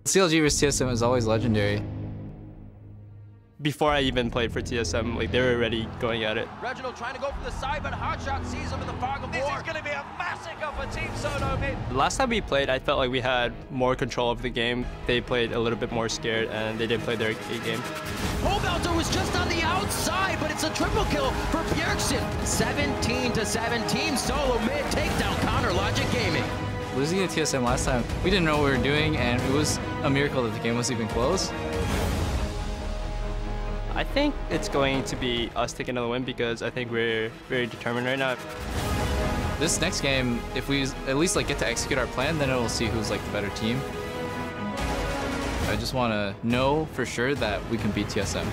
CLG vs TSM is always legendary. Before I even played for TSM, like, they were already going at it. Reginald trying to go for the side, but Hotshot sees him in the fog of war. This is going to be a massacre for Team Sono mid. Last time we played, I felt like we had more control of the game. They played a little bit more scared, and they did play their A game. Hochhalter was just on the outside, but it's a triple kill for Bjergsen. 17-17, Solo mid takedown, Counter Logic Gaming. Losing to TSM last time, we didn't know what we were doing, and it was a miracle that the game was even close. I think it's going to be us taking another win because I think we're very determined right now. This next game, if we at least get to execute our plan, then we'll see who's the better team. I just want to know for sure that we can beat TSM.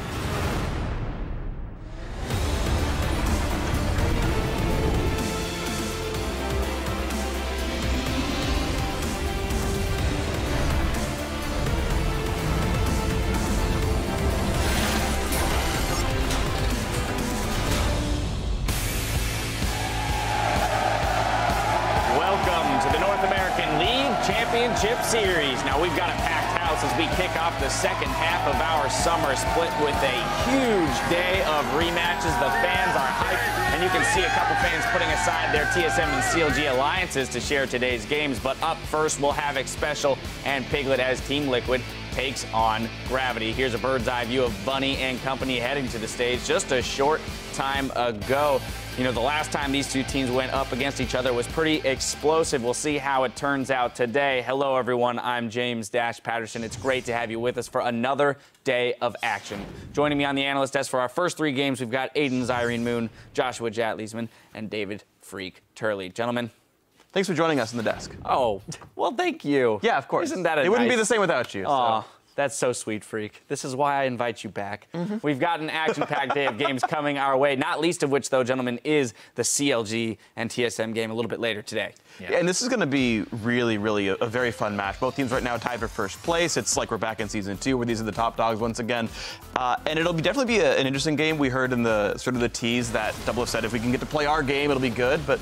Championship Series. Now we've got a packed house as we kick off the second half of our summer split with a huge day of rematches. The fans are hyped, and you can see a couple fans putting aside their TSM and CLG alliances to share today's games. But up first, we'll have Xpecial and Piglet as Team Liquid takes on Gravity. Here's a bird's eye view of Bunny and company heading to the stage just a short time ago. You know, the last time these two teams went up against each other was pretty explosive. We'll see how it turns out today. Hello, everyone. I'm James Dash Patterson. It's great to have you with us for another day of action. Joining me on the analyst desk for our first three games, we've got Aiden Zyrene Moon, Joshua Jatleesman, and David Freak Turley. Gentlemen. Thanks for joining us on the desk. Oh, well, thank you. Yeah, of course. Isn't that It wouldn't be the same without you. Oh, so. That's so sweet, Freak. This is why I invite you back. We've got an action-packed day of games coming our way, not least of which, though, gentlemen, is the CLG and TSM game a little bit later today. Yeah, and this is going to be really, really a very fun match. Both teams right now tied for first place. It's like we're back in Season 2 where these are the top dogs once again. And it'll definitely be an interesting game. We heard in the sort of the tease that W5 said if we can get to play our game, it'll be good. But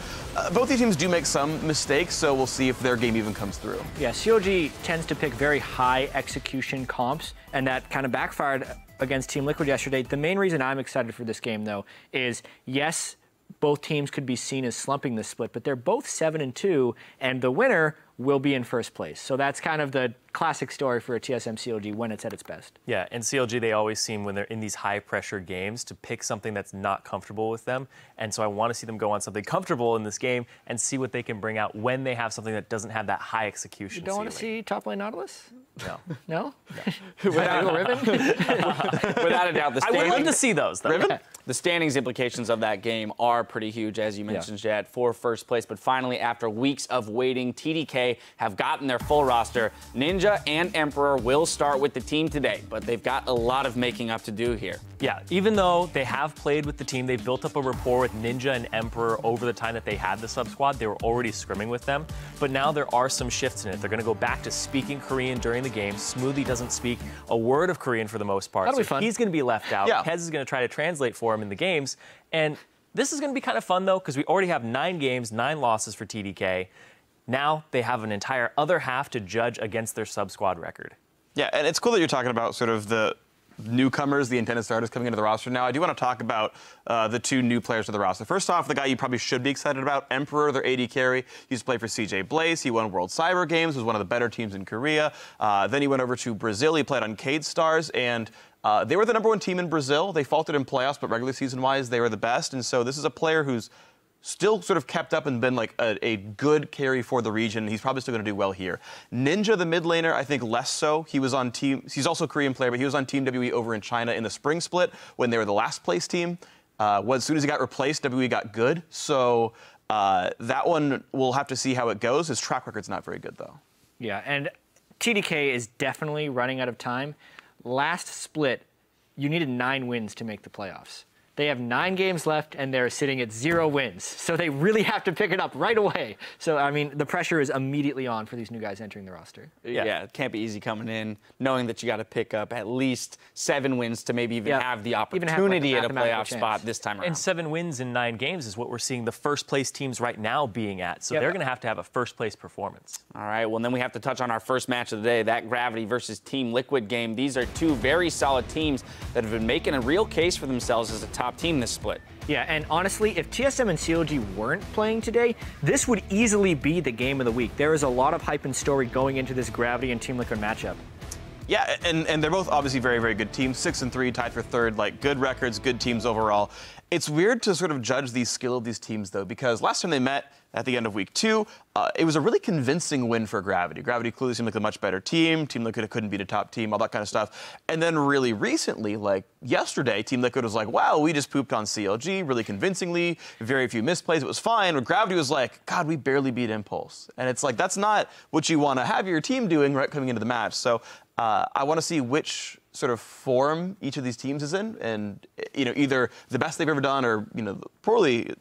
both these teams do make some mistakes, so we'll see if their game even comes through. Yeah, CLG tends to pick very high execution comps, and that kind of backfired against Team Liquid yesterday. The main reason I'm excited for this game, though, is yes, both teams could be seen as slumping this split, but they're both 7-2, and the winner will be in first place. So that's kind of the classic story for a TSM CLG when it's at its best. Yeah, and CLG, they always seem, when they're in these high-pressure games, to pick something that's not comfortable with them. And so I want to see them go on something comfortable in this game and see what they can bring out when they have something that doesn't have that high execution You don't want to see top lane Nautilus? No. No? Without a doubt, I would love to see those, though. Riven? The standings implications of that game are pretty huge, as you mentioned, Jad, for first place. But finally, after weeks of waiting, TDK have gotten their full roster. Ninja and Emperor will start with the team today, but they've got a lot of making up to do here. Yeah, even though they have played with the team, they've built up a rapport with Ninja and Emperor over the time that they had the sub-squad. They were already scrimming with them, but now there are some shifts in it. They're going to go back to speaking Korean during the game. Smoothie doesn't speak a word of Korean for the most part. That'll be fun. He's going to be left out. Yeah. Pez is going to try to translate for him in the games, and this is going to be kind of fun, though, because we already have 9 games, 9 losses for TDK. Now they have an entire other half to judge against their sub-squad record. Yeah, and it's cool that you're talking about sort of the newcomers, the intended starters coming into the roster now. I do want to talk about the 2 new players to the roster. First off, the guy you probably should be excited about, Emperor, their AD carry. He used to play for CJ Blaze. He won World Cyber Games, was one of the better teams in Korea. Then he went over to Brazil. He played on Cade Stars, and they were the #1 team in Brazil. They faltered in playoffs, but regular season-wise, they were the best. And so this is a player who's still sort of kept up and been like a good carry for the region. He's probably still going to do well here. Ninja, the mid laner, I think less so. He was on team. He's also a Korean player, but he was on Team WE over in China in the spring split when they were the last place team. As soon as he got replaced, WE got good. So that one, we'll have to see how it goes. His track record's not very good, though. Yeah, and TDK is definitely running out of time. Last split, you needed 9 wins to make the playoffs. They have 9 games left, and they're sitting at 0 wins. So they really have to pick it up right away. So, I mean, the pressure is immediately on for these new guys entering the roster. Yeah, it can't be easy coming in, knowing that you got to pick up at least 7 wins to maybe even have the opportunity at a playoff spot this time around. And 7 wins in 9 games is what we're seeing the first-place teams right now being at. So they're going to have a first-place performance. All right, well, then we have to touch on our first match of the day, that Gravity versus Team Liquid game. These are 2 very solid teams that have been making a real case for themselves as a top team this split. Yeah, and honestly, if TSM and CLG weren't playing today, this would easily be the game of the week. There is a lot of hype and story going into this Gravity and Team Liquid matchup. Yeah, and they're both obviously very, very good teams. 6-3, tied for 3rd, like good records, good teams overall. It's weird to sort of judge the skill of these teams, though, because last time they met at the end of week 2, it was a really convincing win for Gravity. Gravity clearly seemed like a much better team. Team Liquid couldn't beat a top team, all that kind of stuff. And then really recently, like yesterday, Team Liquid was like, wow, we just pooped on CLG really convincingly, very few misplays, it was fine. But Gravity was like, God, we barely beat Impulse. And it's like, that's not what you want to have your team doing right coming into the match. So I want to see which sort of form each of these teams is in, and either the best they've ever done or poorly.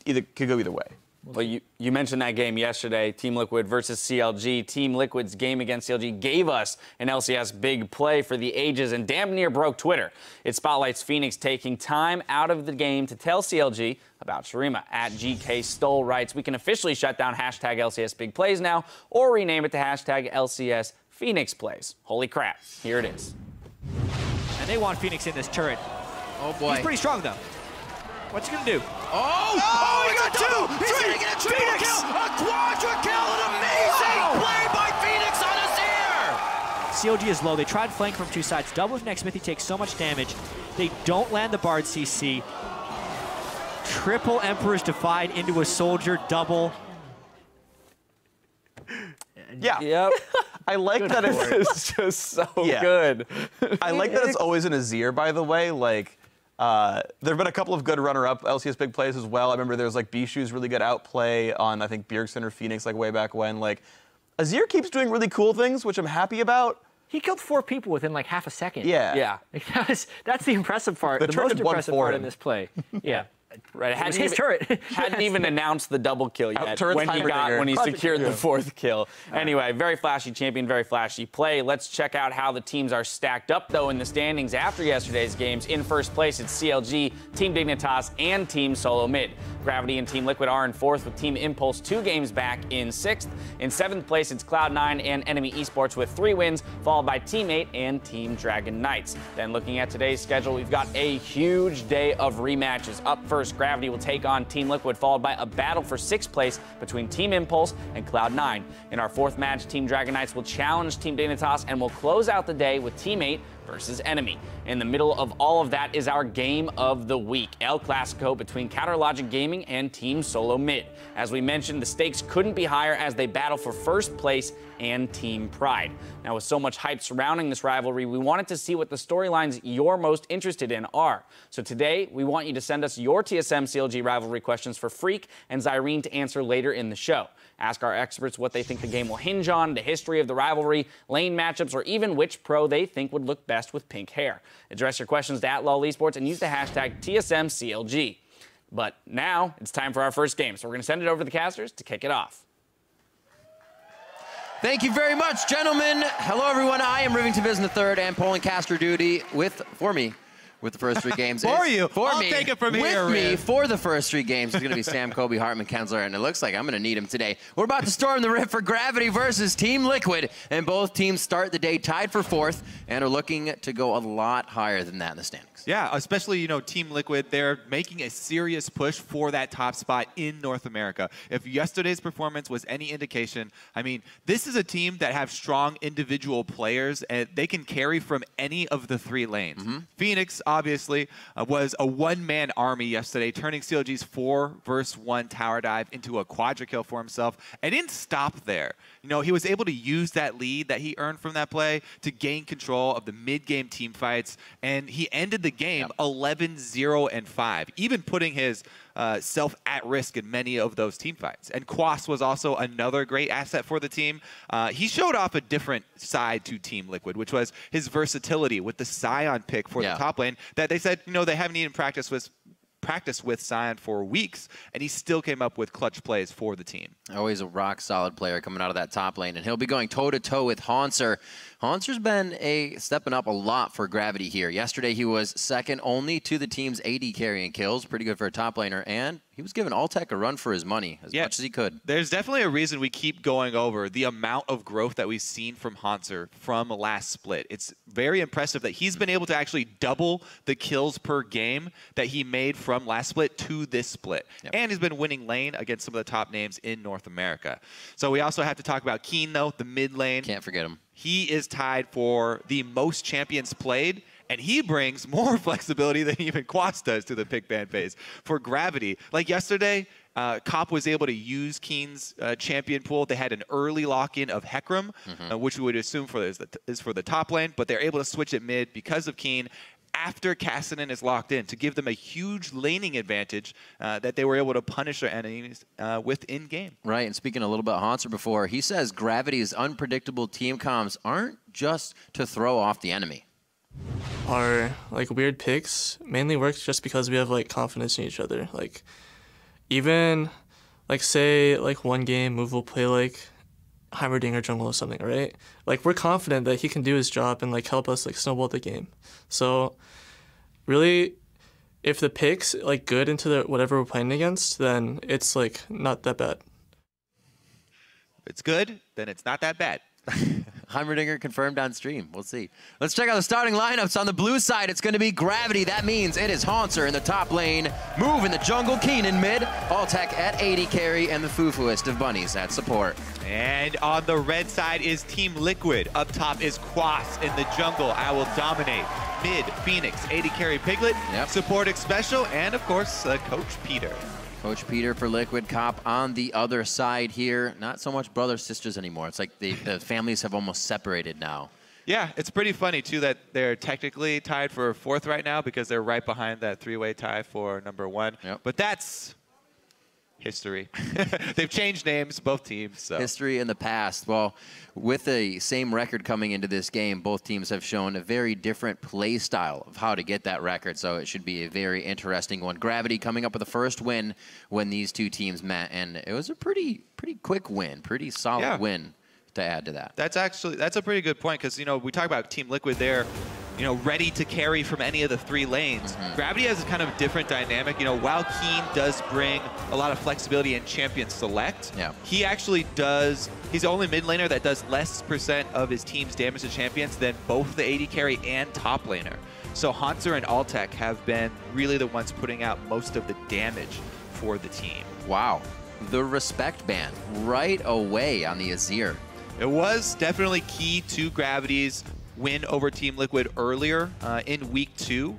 Could go either way. Well, you mentioned that game yesterday, Team Liquid versus CLG. Team Liquid's game against CLG gave us an LCS big play for the ages and damn near broke Twitter. It spotlights Phoenix taking time out of the game to tell CLG about Shurima. At GK Stoll writes, we can officially shut down hashtag LCS big plays now, or rename it to hashtag LCS Phoenix plays. Holy crap, here it is. And they want Phoenix in this turret. Oh boy. He's pretty strong though. What's he gonna do? Oh, he got 2! He's gonna get a triple kill! A quadra kill! An amazing play by Phoenix on his air! COG is low. They tried flank from 2 sides. Double with next Smithy takes so much damage. They don't land the Bard CC. Triple Emperor's Defied into a soldier double. Yeah. Yep. I like that It's just so good. I like that it's always an Azir, by the way. Like, there have been a couple of good runner-up LCS big plays as well. I remember there was like Bishu's really good outplay on, I think, Bjergsen or Phoenix, like way back when. Like, Azir keeps doing really cool things, which I'm happy about. He killed 4 people within like half a second. Yeah. That's the impressive part. The The turret most had won impressive for part him. in this play. Yeah. Right, It was his turret. Hadn't even announced the double kill yet turret's when he secured the 4th kill. Right. Anyway, very flashy champion, very flashy play. Let's check out how the teams are stacked up, though, in the standings after yesterday's games. In first place, it's CLG, Team Dignitas, and Team Solo Mid. Gravity and Team Liquid are in 4th, with Team Impulse 2 games back in 6th. In 7th place, it's Cloud9 and Enemy Esports with 3 wins, followed by Team 8 and Team Dragon Knights. Then looking at today's schedule, we've got a huge day of rematches. Up first, Gravity will take on Team Liquid, followed by a battle for 6th place between Team Impulse and Cloud9. In our 4th match, Team Dragon Knights will challenge Team Dignitas and will close out the day with Team 8 versus Enemy. In the middle of all of that is our game of the week, El Clasico between Counterlogic Gaming and Team Solo Mid. As we mentioned, the stakes couldn't be higher as they battle for first place and Team Pride. Now, with so much hype surrounding this rivalry, we wanted to see what the storylines you're most interested in are. So today, we want you to send us your TSM CLG rivalry questions for Freak and Zyrene to answer later in the show. Ask our experts what they think the game will hinge on, the history of the rivalry, lane matchups, or even which pro they think would look best with pink hair. Address your questions to @LOLesports and use the hashtag TSMCLG. But now it's time for our first game, so we're going to send it over to the casters to kick it off. Thank you very much, gentlemen. Hello, everyone. I am Rivington Biz in the 3rd and polling caster duty for me with the first 3 games. For you. I'll me, take it from with here, me Riv. for the first 3 games is going to be Sam, Kobe, Hartman, Kensler, and it looks like I'm going to need him today. We're about to storm the Rift for Gravity versus Team Liquid, and both teams start the day tied for 4th and are looking to go a lot higher than that in the standings. Yeah, especially, Team Liquid, they're making a serious push for that top spot in North America. If yesterday's performance was any indication, I mean, this is a team that have strong individual players, and they can carry from any of the 3 lanes. Phoenix, obviously, was a one-man army yesterday, turning CLG's 4-versus-1 tower dive into a quadra kill for himself, and didn't stop there. He was able to use that lead that he earned from that play to gain control of the mid-game team fights, and he ended the game 11-0-5, even putting his self at risk in many of those team fights. And Quas was also another great asset for the team. He showed off a different side to Team Liquid, which was his versatility with the Scion pick for the top lane that they said, they haven't even practiced with Scion for weeks, and he still came up with clutch plays for the team. Always a rock-solid player coming out of that top lane, and he'll be going toe-to-toe with Haunser. Haunser's been stepping up a lot for Gravity here. Yesterday, he was second only to the team's AD carry in kills. Pretty good for a top laner, and he was giving Altec a run for his money as much as he could. There's definitely a reason we keep going over the amount of growth that we've seen from Haunser from last split. It's very impressive that he's been able to actually double the kills per game that he made from last split to this split. And he's been winning lane against some of the top names in North America. So we also have to talk about Keen, though, the mid lane. Can't forget him. He is tied for the most champions played, and he brings more flexibility than even Quas does to the pick ban phase for Gravity. Like yesterday, Cop was able to use Keen's champion pool. They had an early lock-in of Hecarim, which we would assume is for the top lane, but they're able to switch it mid because of Keen after Cassinan is locked in to give them a huge laning advantage that they were able to punish their enemies with in-game. Right, and speaking a little bit of Haunser before, he says Gravity's unpredictable team comms aren't just to throw off the enemy. Our weird picks mainly works just because we have confidence in each other. Even say one game Move will play Heimerdinger jungle or something, right? We're confident that he can do his job and help us snowball the game. So really, if the pick's good into whatever we're playing against, then it's not that bad. If it's good, then it's not that bad. Heimerdinger confirmed on stream. We'll see. Let's check out the starting lineups. On the blue side, it's going to be Gravity. That means it is Haunser in the top lane, Move in the jungle, Keen in mid, Altec at AD carry, and the Fufuist of Bunnies at support. And on the red side is Team Liquid. Up top is Quas in the jungle. I will dominate. Mid, Phoenix, AD carry Piglet, supporting special, and of course, Coach Peter. Coach Peter for Liquid. Cop on the other side here. Not so much brothers, sisters anymore. It's the families have almost separated now. Yeah, it's pretty funny, too, that they're technically tied for fourth right now because they're right behind that three-way tie for number one. But that's history. They've changed names, both teams. So. History in the past. Well, with the same record coming into this game, both teams have shown a very different play style of how to get that record, so it should be a very interesting one. Gravity coming up with the first win when these two teams met, and it was a pretty quick win, pretty solid win to add to that. That's a pretty good point because, we talk about Team Liquid there, ready to carry from any of the three lanes. Gravity has a kind of different dynamic. While Keen does bring a lot of flexibility in champion select, he actually does, he's the only mid laner that does less % of his team's damage to champions than both the AD carry and top laner. So Haunser and Altec have been really the ones putting out most of the damage for the team. Wow. The respect ban right away on the Azir. It was definitely key to Gravity's win over Team Liquid earlier in week 2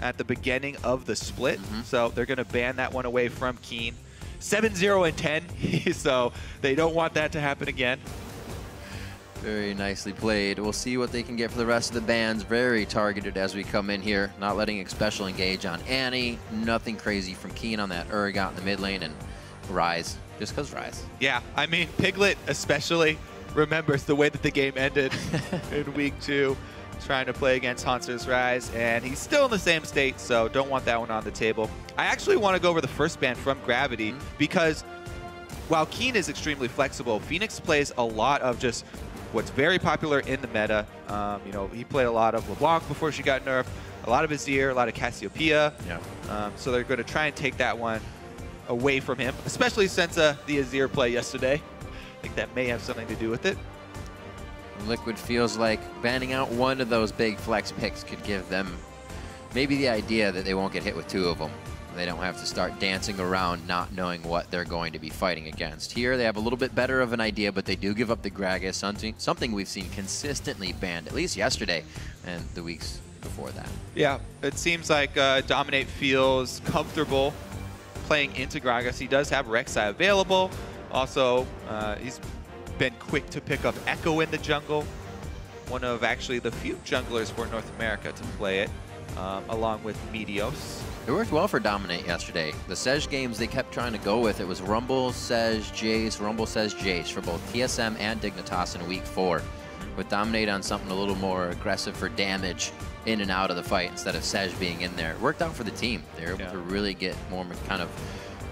at the beginning of the split. So they're going to ban that one away from Keen. 7-0 and 10, so they don't want that to happen again. Very nicely played. We'll see what they can get for the rest of the bans. Very targeted as we come in here. Not letting Special engage on Annie. Nothing crazy from Keen on that Urgot in the mid lane, and Rise, just because Rise. Yeah, I mean, Piglet especially remembers the way that the game ended in week 2, trying to play against Haunser's Rise, and he's still in the same state, so don't want that one on the table. I actually want to go over the first ban from Gravity because while Keen is extremely flexible, Phoenix plays a lot of just what's very popular in the meta. He played a lot of LeBlanc before she got nerfed, a lot of Azir, a lot of Cassiopeia. So they're going to try and take that one away from him, especially since the Azir play yesterday. I think that may have something to do with it. Liquid feels like banning out one of those big flex picks could give them maybe the idea that they won't get hit with 2 of them. They don't have to start dancing around not knowing what they're going to be fighting against. Here they have a little bit better of an idea, but they do give up the Gragas, something we've seen consistently banned, at least yesterday and the weeks before that. Yeah, it seems like Dominate feels comfortable playing into Gragas. He does have Rek'Sai available. Also, he's been quick to pick up Echo in the jungle. One of actually the few junglers for North America to play it. along with Meteos. It worked well for Dominate yesterday. The Sej games they kept trying to go with, it was Rumble, Sej, Jace, Rumble, Sej, Jace for both TSM and Dignitas in week 4. With Dominate on something a little more aggressive for damage in and out of the fight instead of Sej being in there. It worked out for the team. They were able to really get more kind of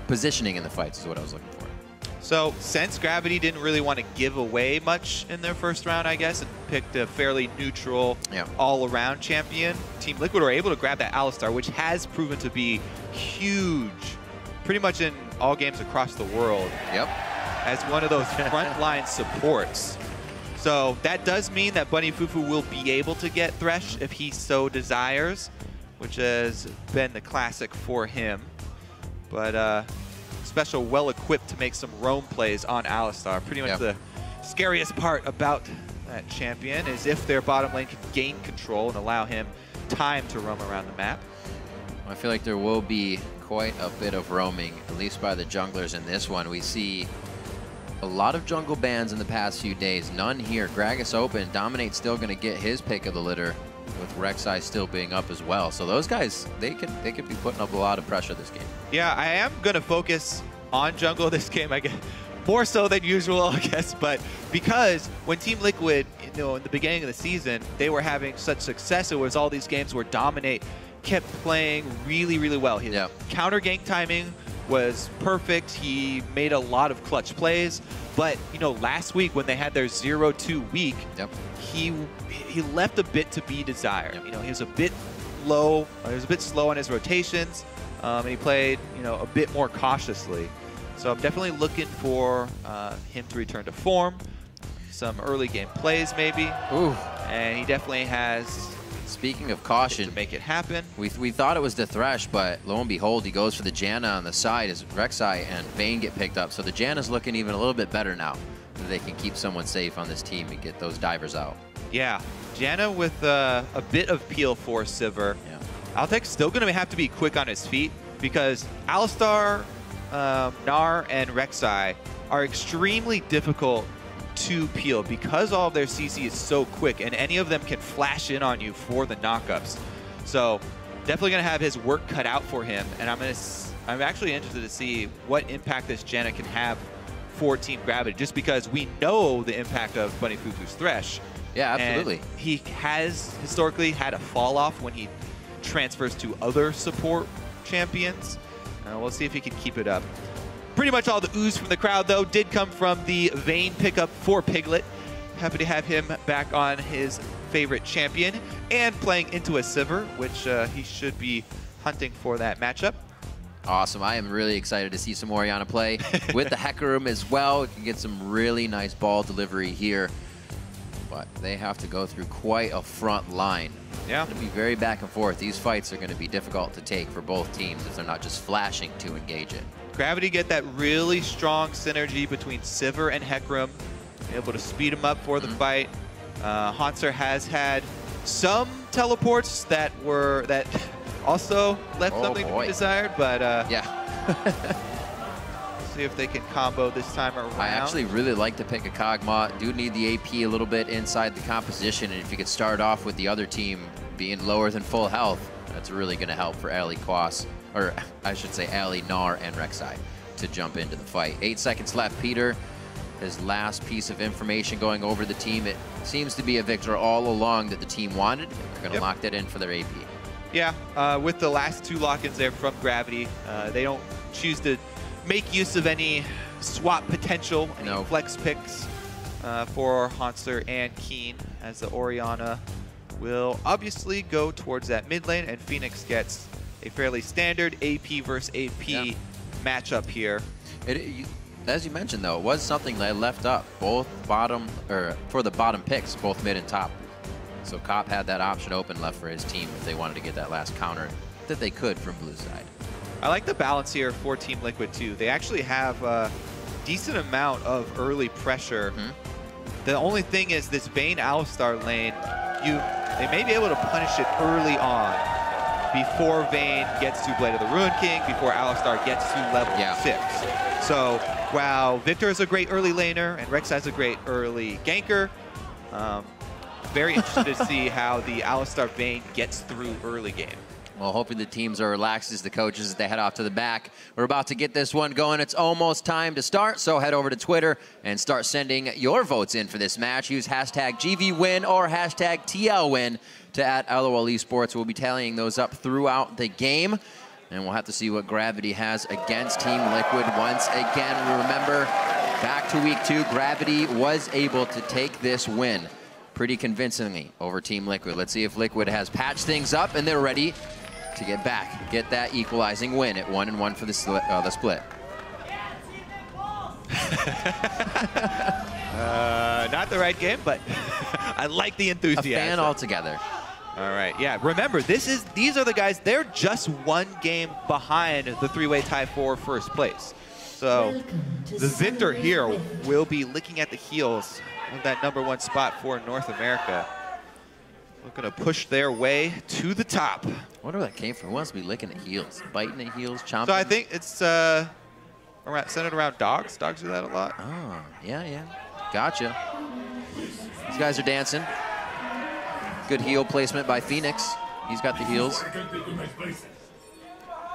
positioning in the fights is what I was looking for. So since Gravity didn't really want to give away much in their first round, I guess, and picked a fairly neutral all-around champion, Team Liquid were able to grab that Alistar, which has proven to be huge pretty much in all games across the world. Yep. As one of those frontline supports. So that does mean that Bunny Fufu will be able to get Thresh if he so desires, which has been the classic for him. But Special well-equipped to make some roam plays on Alistar. Pretty much the scariest part about that champion is if their bottom lane can gain control and allow him time to roam around the map. I feel like there will be quite a bit of roaming, at least by the junglers in this one. We see a lot of jungle bans in the past few days. None here. Gragas open. Dominate's still going to get his pick of the litter, with Rek'Sai still being up as well. So those guys, they could be putting up a lot of pressure this game. Yeah, I am going to focus on jungle this game, I guess. More so than usual, I guess, but because when Team Liquid, in the beginning of the season, they were having such success, it was all these games where Dominate kept playing really, really well. His counter gank timing was perfect. He made a lot of clutch plays, but last week when they had their 0-2 week, he left a bit to be desired. He was a bit low, he was a bit slow on his rotations, and he played a bit more cautiously. So I'm definitely looking for him to return to form, some early game plays maybe. Ooh. And he definitely has. Speaking of caution, to make it happen. We thought it was the Thresh, but lo and behold, he goes for the Janna on the side as Rek'Sai and Vayne get picked up. So the Janna's looking even a little bit better now. That they can keep someone safe on this team and get those divers out. Yeah, Janna with a bit of peel for Sivir. Altek's still going to have to be quick on his feet because Alistar, Gnar, and Rek'Sai are extremely difficult to peel because all of their CC is so quick, and any of them can flash in on you for the knockups. So definitely going to have his work cut out for him, and I'm actually interested to see what impact this Janna can have for Team Gravity, just because we know the impact of Bunny Fufu's Thresh. Yeah, absolutely. And he has historically had a fall off when he transfers to other support champions. We'll see if he can keep it up. Pretty much all the ooze from the crowd, though, did come from the Vayne pickup for Piglet. Happy to have him back on his favorite champion and playing into a Sivir, which he should be hunting for that matchup. Awesome. I am really excited to see some Orianna play with the Hecarim as well. We can get some really nice ball delivery here. But they have to go through quite a front line. Yeah. It's going to be very back and forth. These fights are going to be difficult to take for both teams if they're not just flashing to engage it. Gravity get that really strong synergy between Sivir and Hecarim, able to speed him up for the fight. Hauntzer has had some teleports that also left something to be desired, but see if they can combo this time around. I actually really like to pick a Kog'Maw. Do need the AP a little bit inside the composition, and if you could start off with the other team being lower than full health, that's really going to help for Ali Quas, or I should say Ali, Gnar, and Rek'Sai to jump into the fight. 8 seconds left. Peter, his last piece of information going over the team. It seems to be a victor all along that the team wanted. They're going to lock that in for their AP. Yeah, with the last 2 lock-ins there from Gravity, they don't choose to make use of any swap potential, any flex picks for Hauntzer and Keen, as the Orianna will obviously go towards that mid lane, and Phoenix gets a fairly standard AP versus AP matchup here. As you mentioned, though, it was something they left up, both for the bottom picks, both mid and top. So Cop had that option open left for his team if they wanted to get that last counter that they could from blue side. I like the balance here for Team Liquid, too. They actually have a decent amount of early pressure. The only thing is this Vayne Alistar lane, they may be able to punish it early on before Vayne gets to Blade of the Ruin King, before Alistar gets to level 6. So while Victor is a great early laner and Rek'Sai is a great early ganker, very interested to see how the Alistar Vayne gets through early game. Well, hoping the teams are relaxed as the coaches as they head off to the back. We're about to get this one going. It's almost time to start, so head over to Twitter and start sending your votes in for this match. Use hashtag GVWin or hashtag TLWin to @LOL Esports. We'll be tallying those up throughout the game, and we'll have to see what Gravity has against Team Liquid once again. Remember, back to week 2, Gravity was able to take this win pretty convincingly over Team Liquid. Let's see if Liquid has patched things up and they're ready to get back, get that equalizing win at 1-1 for the split. Not the right game, but I like the enthusiasm. A fan altogether. All right, yeah. Remember, these are the guys. They're just one game behind the three-way tie for first place. So the victor here will be licking at the heels of that #1 spot for North America. We're going to push their way to the top. I wonder where that came from. Who wants to be licking at heels? Biting at heels, chomping? So I think it's centered around dogs. Dogs do that a lot. Oh, yeah. Gotcha. These guys are dancing. Good heel placement by Phoenix. He's got the heels.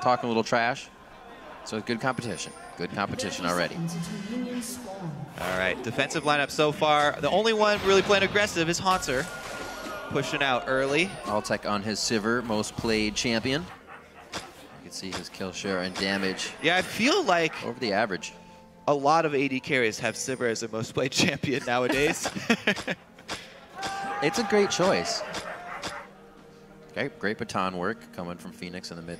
Talking a little trash. So good competition. Good competition already. All right, defensive lineup so far. The only one really playing aggressive is Haunter. Pushing out early. Alltech on his Sivir, most played champion. You can see his kill share and damage. Yeah, I feel like over the average. A lot of AD carries have Sivir as the most played champion nowadays. It's a great choice. Okay, great baton work coming from Phoenix in the mid.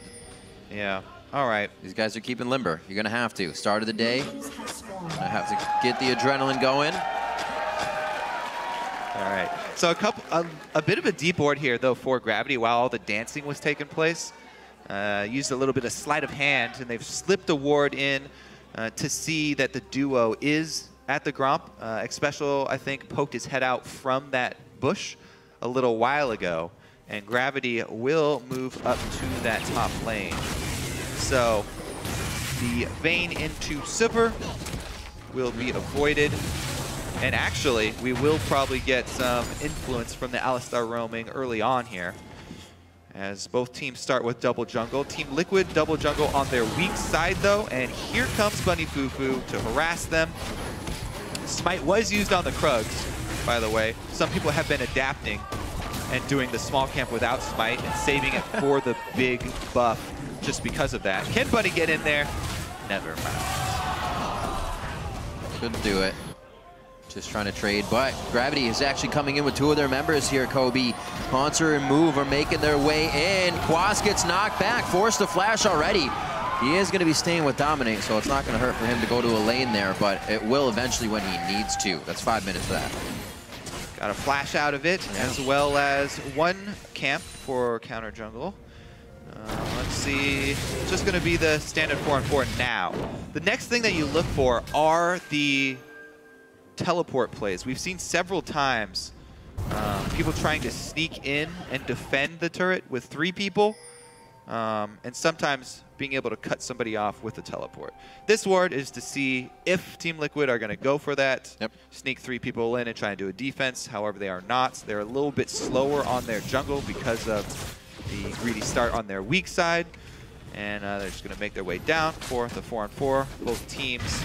Yeah, all right. These guys are keeping limber. You're gonna have to. Start of the day. Gonna have to get the adrenaline going. All right, so a bit of a deep board here though for Gravity while all the dancing was taking place. Used a little bit of sleight of hand, and they've slipped a ward in to see that the duo is at the Gromp. Xpecial, I think, poked his head out from that bush a little while ago, and Gravity will move up to that top lane. So the Vayne into Sivir will be avoided. And actually, we will probably get some influence from the Alistar roaming early on here, as both teams start with double jungle. Team Liquid double jungle on their weak side though, and here comes Bunny Fufu to harass them. Smite was used on the Krugs, by the way. Some people have been adapting and doing the small camp without Smite and saving it for the big buff just because of that. Can Bunny get in there? Never mind. Couldn't do it. Just trying to trade, but Gravity is actually coming in with 2 of their members here, Kobe. Haunter and Move are making their way in. Quas gets knocked back, forced to flash already. He is going to be staying with Dominate, so it's not going to hurt for him to go to a lane there, but it will eventually when he needs to. That's 5 minutes for that. Got a flash out of it, as well as 1 camp for counter jungle. Let's see, it's just going to be the standard 4-on-4 now. The next thing that you look for are the teleport plays. We've seen several times people trying to sneak in and defend the turret with 3 people, and sometimes being able to cut somebody off with a teleport. This ward is to see if Team Liquid are going to go for that, sneak 3 people in and try and do a defense. However, they are not. They're a little bit slower on their jungle because of the greedy start on their weak side, and they're just going to make their way down for the 4-on-4. Both teams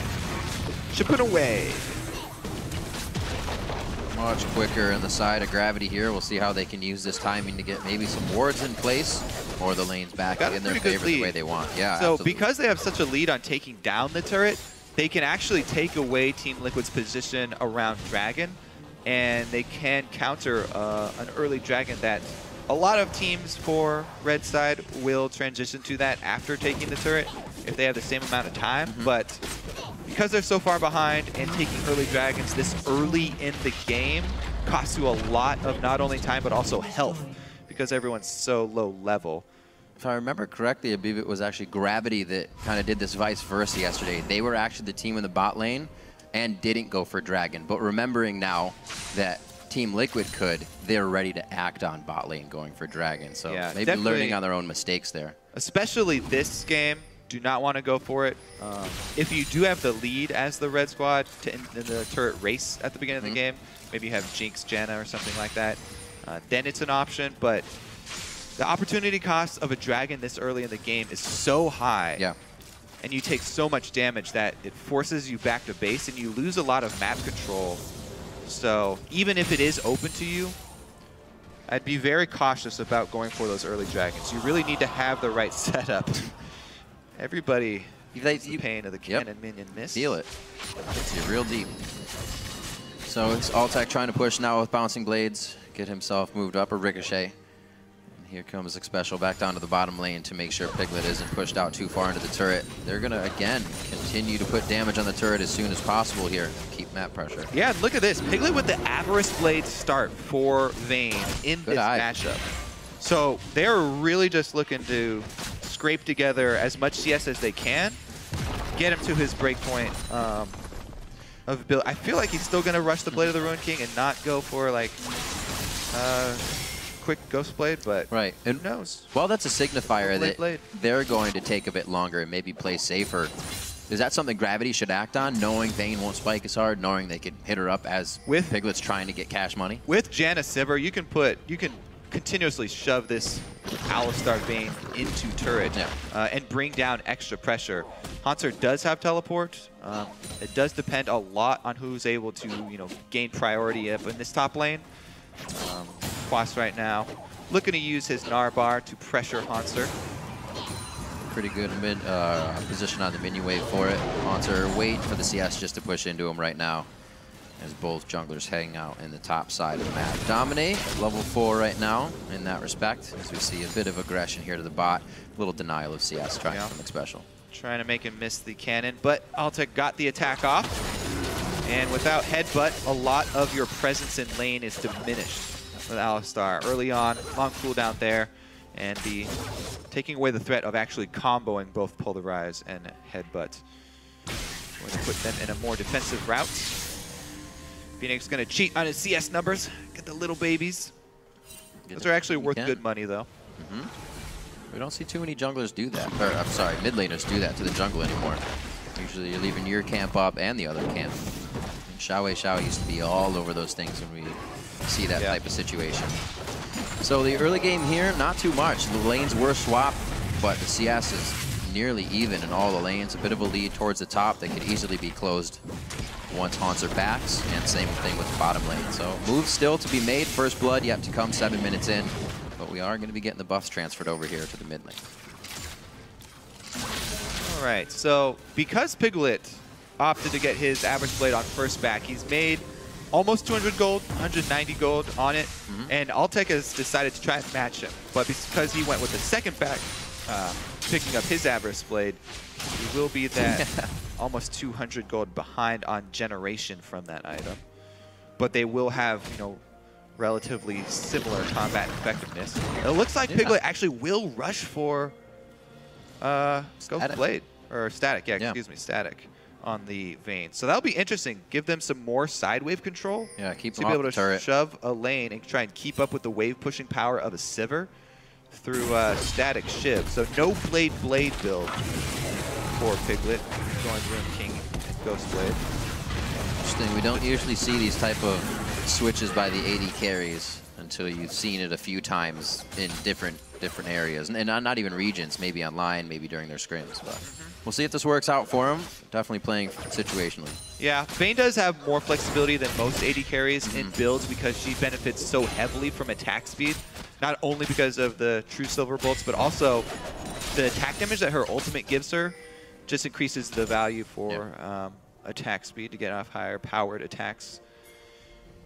chipping away. Much quicker on the side of Gravity here. We'll see how they can use this timing to get maybe some wards in place or the lanes back in their favor the way they want. Yeah, so absolutely. Because they have such a lead on taking down the turret, they can actually take away Team Liquid's position around Dragon, and they can counter an early Dragon that a lot of teams for Red side will transition to that after taking the turret if they have the same amount of time. But because they're so far behind and taking early Dragons this early in the game costs you a lot of not only time but also health because everyone's so low level. If I remember correctly, I believe it was actually Gravity that kind of did this vice versa yesterday. They were actually the team in the bot lane and didn't go for Dragon. But remembering now that Team Liquid could, they're ready to act on bot lane going for Dragon. So yeah, maybe learning on their own mistakes there. Especially this game, do not want to go for it. If you do have the lead as the red squad to in the turret race at the beginning of the game, maybe you have Jinx, Janna, or something like that, then it's an option. But the opportunity cost of a dragon this early in the game is so high. Yeah. And you take so much damage that it forces you back to base, and you lose a lot of map control. So even if it is open to you, I'd be very cautious about going for those early dragons. You really need to have the right setup. Everybody feels the pain of the cannon minion miss. Feel it. It's real deep. So it's Altec trying to push now with bouncing blades, get himself moved up, a ricochet. And here comes Xpecial back down to the bottom lane to make sure Piglet isn't pushed out too far into the turret. They're going to, again, continue to put damage on the turret as soon as possible here. Keep map pressure. Yeah, look at this. Piglet with the Avarice Blade start for Vayne in this matchup. So they're really just looking to scrape together as much CS as they can, get him to his breakpoint of build. I feel like he's still going to rush the Blade of the Ruined King and not go for like quick Ghost Blade, but who knows? Well, that's a signifier that they're going to take a bit longer and maybe play safer. Is that something Gravity should act on, knowing Vayne won't spike as hard, knowing they could hit her up as Piglet's trying to get cash money? With Janna Sivir, you can continuously shove this Alistar Vayne into turret and bring down extra pressure. Haunter does have teleport. It does depend a lot on who's able to, gain priority up in this top lane. Quas right now looking to use his Narbar to pressure Haunter. Pretty good mid position on the minion wave for it. Haunter waiting for the CS just to push into him right now, as both junglers hang out in the top side of the map. Dominate, level 4 right now in that respect, as we see a bit of aggression here to the bot. A little denial of CS trying from Xpecial. Trying to make him miss the cannon, but Altec got the attack off. And without Headbutt, a lot of your presence in lane is diminished with Alistar. Early on, long cooldown there, and taking away the threat of actually comboing both Polarize and Headbutt. Going to put them in a more defensive route. Phoenix going to cheat on his CS numbers, get the little babies. Those are actually worth good money, though. We don't see too many junglers do that. Or, I'm sorry, mid laners do that to the jungle anymore. Usually you're leaving your camp up and the other camp. And Xiao used to be all over those things when we see that type of situation. So the early game here, not too much. The lanes were swapped, but the CS is nearly even in all the lanes. A bit of a lead towards the top that could easily be closed once Haunter backs, and same thing with the bottom lane. So moves still to be made. First blood yet to come 7 minutes in, but we are going to be getting the buffs transferred over here to the mid lane. All right, so because Piglet opted to get his Avarice Blade on first back, he's made almost 200 gold, 190 gold on it, and Altec has decided to try and match him. But because he went with the second back, picking up his Avarice Blade, he will be that almost 200 gold behind on generation from that item. But they will have, relatively similar combat effectiveness. It looks like Piglet actually will rush for Ghost Blade, or Static, excuse me, Static on the Vayne. So that'll be interesting. Give them some more side wave control. Yeah, keep them to be able to turret. shove a lane and try and keep up with the wave pushing power of a Sivir through Static Shiv. So no Blade build for Piglet. Going Ruined King and Ghost Blade. Interesting. We don't usually see these type of switches by the AD carries until you've seen it a few times in different areas, and not even regions, maybe online, maybe during their scrims. But we'll see if this works out for him. Definitely playing situationally. Yeah, Vayne does have more flexibility than most AD carries in builds because she benefits so heavily from attack speed. Not only because of the true silver bolts, but also the attack damage that her ultimate gives her just increases the value for attack speed to get off higher powered attacks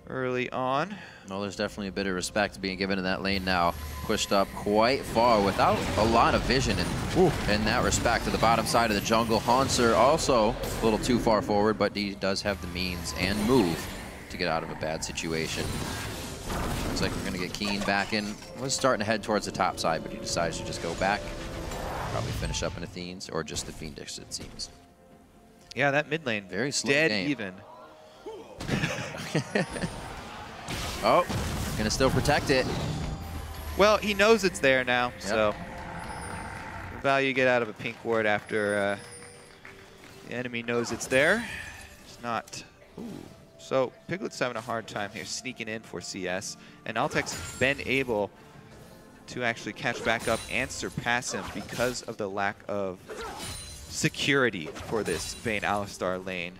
early on. Well, there's definitely a bit of respect being given in that lane now. Pushed up quite far without a lot of vision in that respect to the bottom side of the jungle. Haunter also a little too far forward, but he does have the means and move to get out of a bad situation. Looks like we're going to get Keen back in. Was starting to head towards the top side, but he decides to just go back. Probably finish up in Athene's or just the Phoenix, it seems. Yeah, that mid lane, very slow dead game. Even. Oh, gonna still protect it. Well, he knows it's there now, so value you get out of a pink ward after the enemy knows it's there. It's not. Ooh. So Piglet's having a hard time here sneaking in for CS, and Altec's been able to actually catch back up and surpass him because of the lack of security for this Vayne Alistar lane.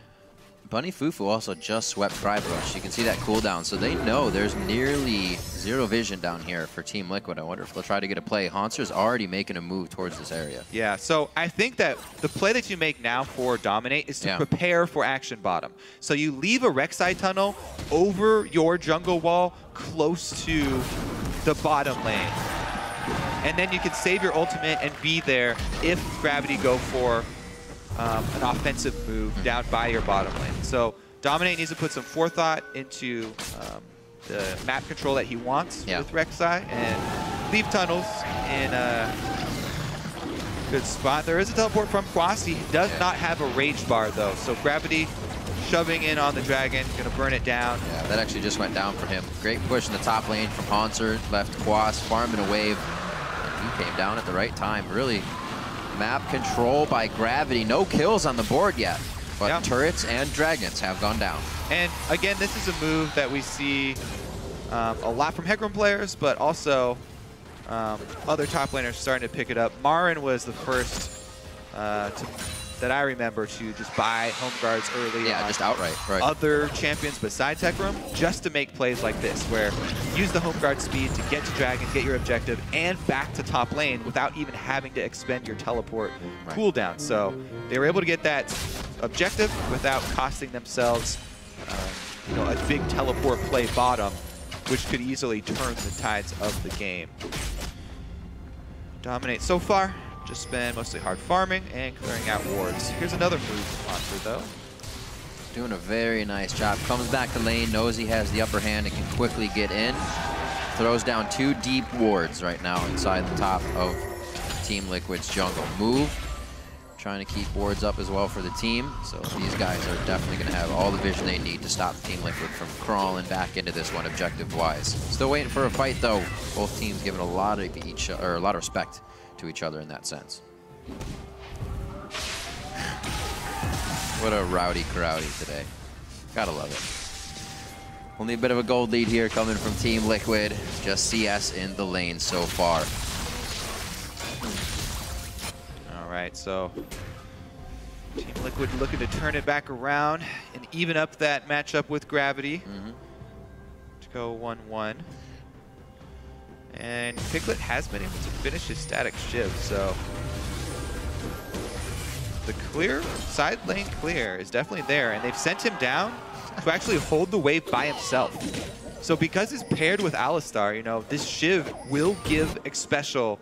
Bunny Fufu also just swept Pride Rush. You can see that cooldown, so they know there's nearly zero vision down here for Team Liquid. I wonder if they'll try to get a play. Haunter's already making a move towards this area. Yeah, so I think that the play that you make now for Dominate is to prepare for action bottom. So you leave a Rek'Sai tunnel over your jungle wall close to the bottom lane. And then you can save your ultimate and be there if Gravity go for an offensive move down by your bottom lane. So Dominate needs to put some forethought into the map control that he wants with Rek'Sai and leave tunnels in a good spot. There is a teleport from Quas. He does not have a rage bar though, so Gravity shoving in on the dragon, gonna burn it down. Yeah, that actually just went down for him. Great push in the top lane from Haunter, left Quas, farming a wave. And he came down at the right time, really. Map control by Gravity. No kills on the board yet, but turrets and dragons have gone down. And again, this is a move that we see a lot from Hecarim players, but also other top laners starting to pick it up. Marin was the first that I remember to just buy home guards early. Yeah, just outright. Right. Other champions besides Hecarim, just to make plays like this, where use the home guard speed to get to dragon, get your objective, and back to top lane without even having to expend your teleport cooldown. So they were able to get that objective without costing themselves you know, a big teleport play bottom, which could easily turn the tides of the game. Dominate so far. Just been mostly hard farming and clearing out wards. Here's another move from Haunter, though. Doing a very nice job. Comes back to lane, knows he has the upper hand and can quickly get in. Throws down 2 deep wards right now inside the top of Team Liquid's jungle. Move. Trying to keep wards up as well for the team. So these guys are definitely going to have all the vision they need to stop Team Liquid from crawling back into this one objective-wise. Still waiting for a fight, though. Both teams giving a lot of respect to each other in that sense. What a rowdy crowdy today. Gotta love it. Only a bit of a gold lead here coming from Team Liquid. Just CS in the lane so far. All right, so Team Liquid looking to turn it back around and even up that matchup with Gravity to go 1-1. And Piglet has been able to finish his static shiv, so the clear, side lane clear is definitely there, and they've sent him down to actually hold the wave by himself. So because he's paired with Alistar, you know, this shiv will give Xpecial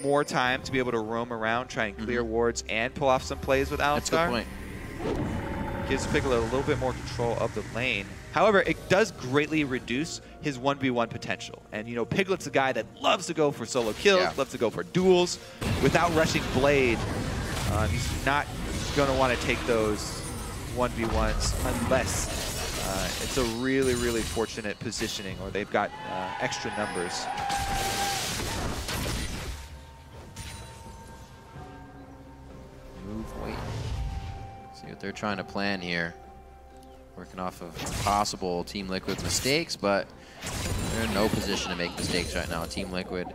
more time to be able to roam around, try and clear wards, and pull off some plays with Alistar. That's a good point. Gives Piglet a little bit more control of the lane. However, it does greatly reduce his 1v1 potential. And, you know, Piglet's a guy that loves to go for solo kills, loves to go for duels. Without rushing Blade, he's not going to want to take those 1v1s unless it's a really, really fortunate positioning or they've got extra numbers. Move, wait. See what they're trying to plan here. Working off of possible Team Liquid mistakes, but they're in no position to make mistakes right now. Team Liquid,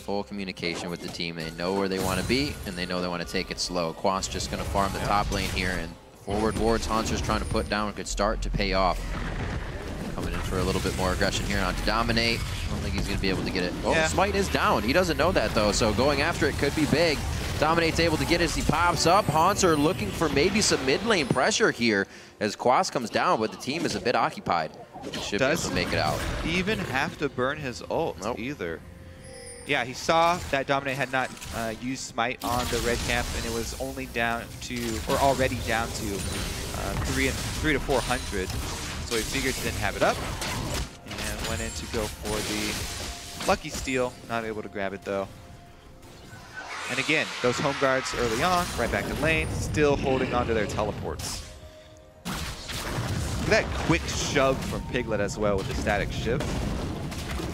full communication with the team. They know where they want to be, and they know they want to take it slow. Quas just going to farm the top lane here, and forward wards Haunter's trying to put down could start to pay off. Coming in for a little bit more aggression here on to Dominate. I don't think he's going to be able to get it. Oh, Smite is down. He doesn't know that, though, so going after it could be big. Dominate's able to get it as he pops up. Haunter looking for maybe some mid lane pressure here as Quas comes down, but the team is a bit occupied. He should be able to make it out. Even have to burn his ult either. Yeah, he saw that Dominate had not used Smite on the red camp, and it was only down to, or already down to 3 to 400. So he figured he didn't have it up, and went in to go for the lucky steal. Not able to grab it though. And again, those home guards early on, right back in lane, still holding on to their teleports. Look at that quick shove from Piglet as well with the static shiv.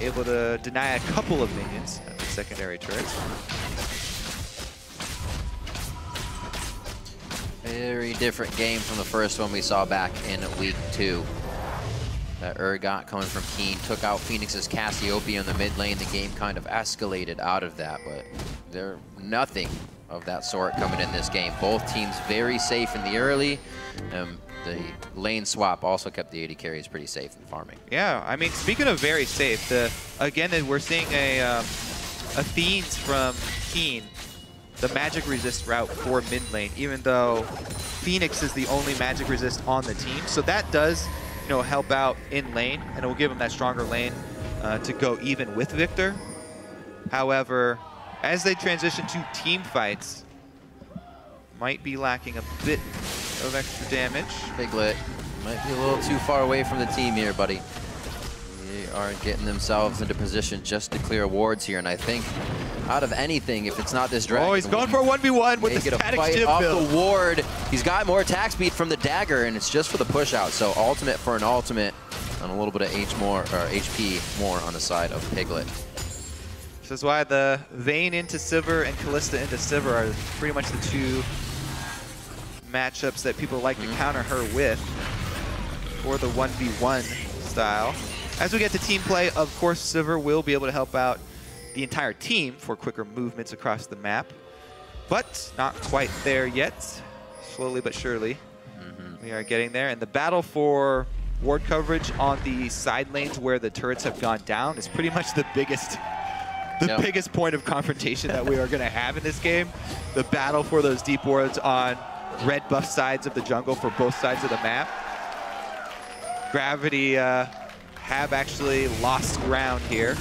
Able to deny a couple of minions at the secondary turrets. Very different game from the first one we saw back in week 2. That Urgot coming from Keen took out Phoenix's Cassiopeia in the mid lane. The game kind of escalated out of that, but there nothing of that sort coming in this game. Both teams very safe in the early. The lane swap also kept the AD carries pretty safe in farming. Yeah, I mean, speaking of very safe, again, we're seeing a Fiends from Keen, the magic resist route for mid lane, even though Phoenix is the only magic resist on the team. So that does, help out in lane, and it will give him that stronger lane to go even with Victor. However, as they transition to team fights, might be lacking a bit of extra damage. Piglet might be a little too far away from the team here, buddy. They are getting themselves into position just to clear wards here, and I think out of anything, if it's not this dragon, oh, he's going for a 1v1 with the static fight chip off build. the ward. He's got more attack speed from the dagger, and it's just for the push out. So ultimate for an ultimate, and a little bit of HP more on the side of Piglet. This is why the Vayne into Sivir and Callista into Sivir are pretty much the two matchups that people like to counter her with for the 1v1 style. As we get to team play, of course, Sivir will be able to help out the entire team for quicker movements across the map, but not quite there yet. Slowly but surely, we are getting there. And the battle for ward coverage on the side lanes where the turrets have gone down is pretty much the biggest point of confrontation that we are going to have in this game. The battle for those deep wards on red buff sides of the jungle for both sides of the map. Gravity have actually lost ground here.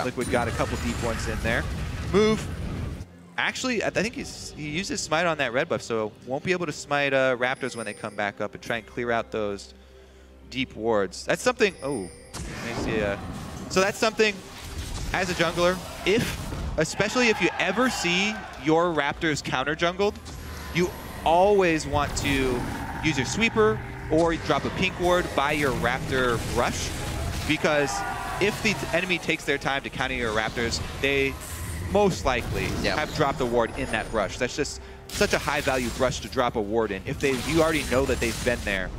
Liquid got a couple deep ones in there. Move. Actually, I think he used his smite on that red buff, so won't be able to smite Raptors when they come back up and try and clear out those deep wards. That's something. Oh, I see. So that's something as a jungler, especially if you ever see your Raptors counter jungled, you always want to use your sweeper or drop a pink ward by your Raptor rush, because if the enemy takes their time to counter your Raptors, they most likely have dropped a ward in that brush. That's just such a high value brush to drop a ward in. If you already know that they've been there,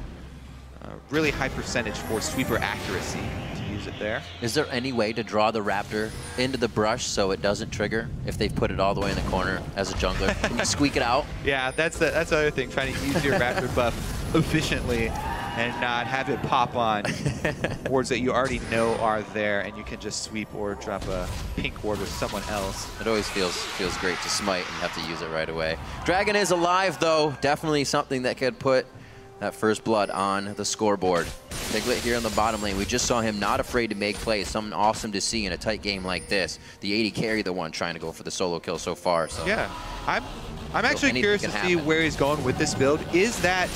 really high percentage for sweeper accuracy to use it there. Is there any way to draw the Raptor into the brush so it doesn't trigger if they put it all the way in the corner as a jungler? Can you squeak it out? Yeah, that's the other thing, trying to use your Raptor buff efficiently and not have it pop on wards that you already know are there, and you can just sweep or drop a pink ward with someone else. It always feels great to smite and have to use it right away. Dragon is alive, though. Definitely something that could put that first blood on the scoreboard. Piglet here in the bottom lane. We just saw him not afraid to make plays. Something awesome to see in a tight game like this. The AD carry, the one trying to go for the solo kill so far. So yeah, I'm actually curious to see where he's going with this build. Is that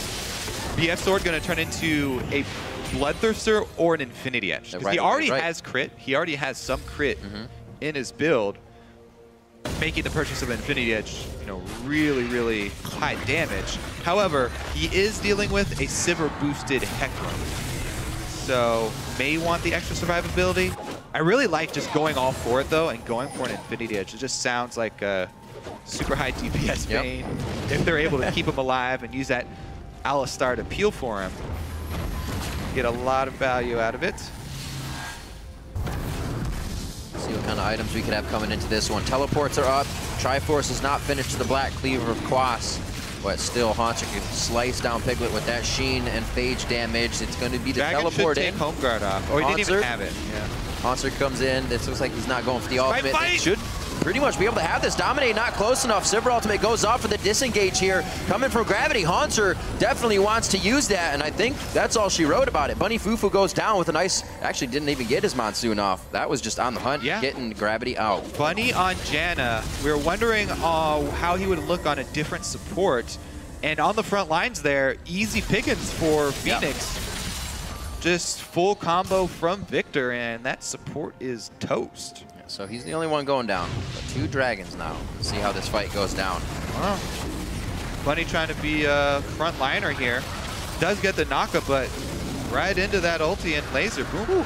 BF Sword going to turn into a Bloodthirster or an Infinity Edge? Because he already has crit. He already has some crit in his build, making the purchase of Infinity Edge, really, really high damage. However, he is dealing with a Sivir boosted Hecarim, so may want the extra survivability. I really like just going all for it though, and going for an Infinity Edge. It just sounds like a super high DPS Vayne. If they're able to keep him alive and use that Alistar to peel for him, get a lot of value out of it. See what kind of items we could have coming into this one. Teleports are up. Triforce is not finished to the Black Cleaver of Quas, but still Haunter can slice down Piglet with that Sheen and Phage damage. It's going to be the teleport in. Home guard off. Oh, he didn't even have it. Yeah. Haunter comes in. This looks like he's not going for the ultimate. It should pretty much be able to have this. Dominate not close enough. Sivir ultimate goes off for the disengage here. Coming from Gravity, Haunter definitely wants to use that, and I think that's all she wrote about it. Bunny Fufu goes down with a nice, actually didn't even get his Monsoon off. That was just on the hunt, getting Gravity out. Bunny on Janna. We were wondering how he would look on a different support, and on the front lines there, easy pickings for Phoenix. Just full combo from Victor, and that support is toast. So he's the only one going down. But 2 dragons now. Let's see how this fight goes down. Wow. Bunny trying to be a front liner here. Does get the knockup, but right into that ulti and laser. Boom.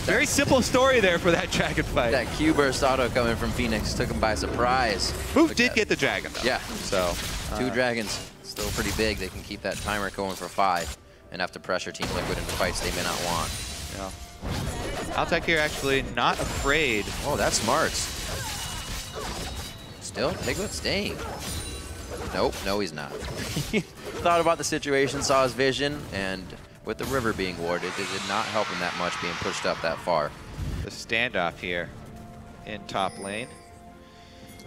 Very simple story there for that dragon fight. That Q burst auto coming from Phoenix took him by surprise. Boof did get the dragon though. Yeah. So 2 dragons still pretty big. They can keep that timer going for 5 and have to pressure Team Liquid into fights they may not want. Yeah. Altec here actually not afraid. Oh, that's smart. Still, Piglet staying. Nope, no he's not. He thought about the situation, saw his vision, and with the river being warded, it did not help him that much being pushed up that far. The standoff here in top lane.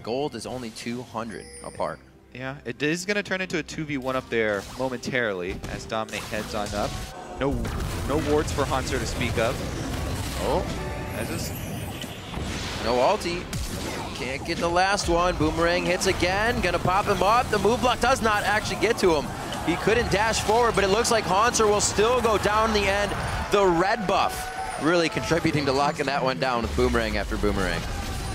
Gold is only 200 apart. Yeah, it is going to turn into a 2v1 up there momentarily as Dominate heads on up. No wards for Hanser to speak of. Oh, as is. No ulti. Can't get the last one. Boomerang hits again. Gonna pop him up. The move block does not actually get to him. He couldn't dash forward, but it looks like Hanser will still go down in the end. The red buff really contributing to locking that one down with Boomerang after Boomerang.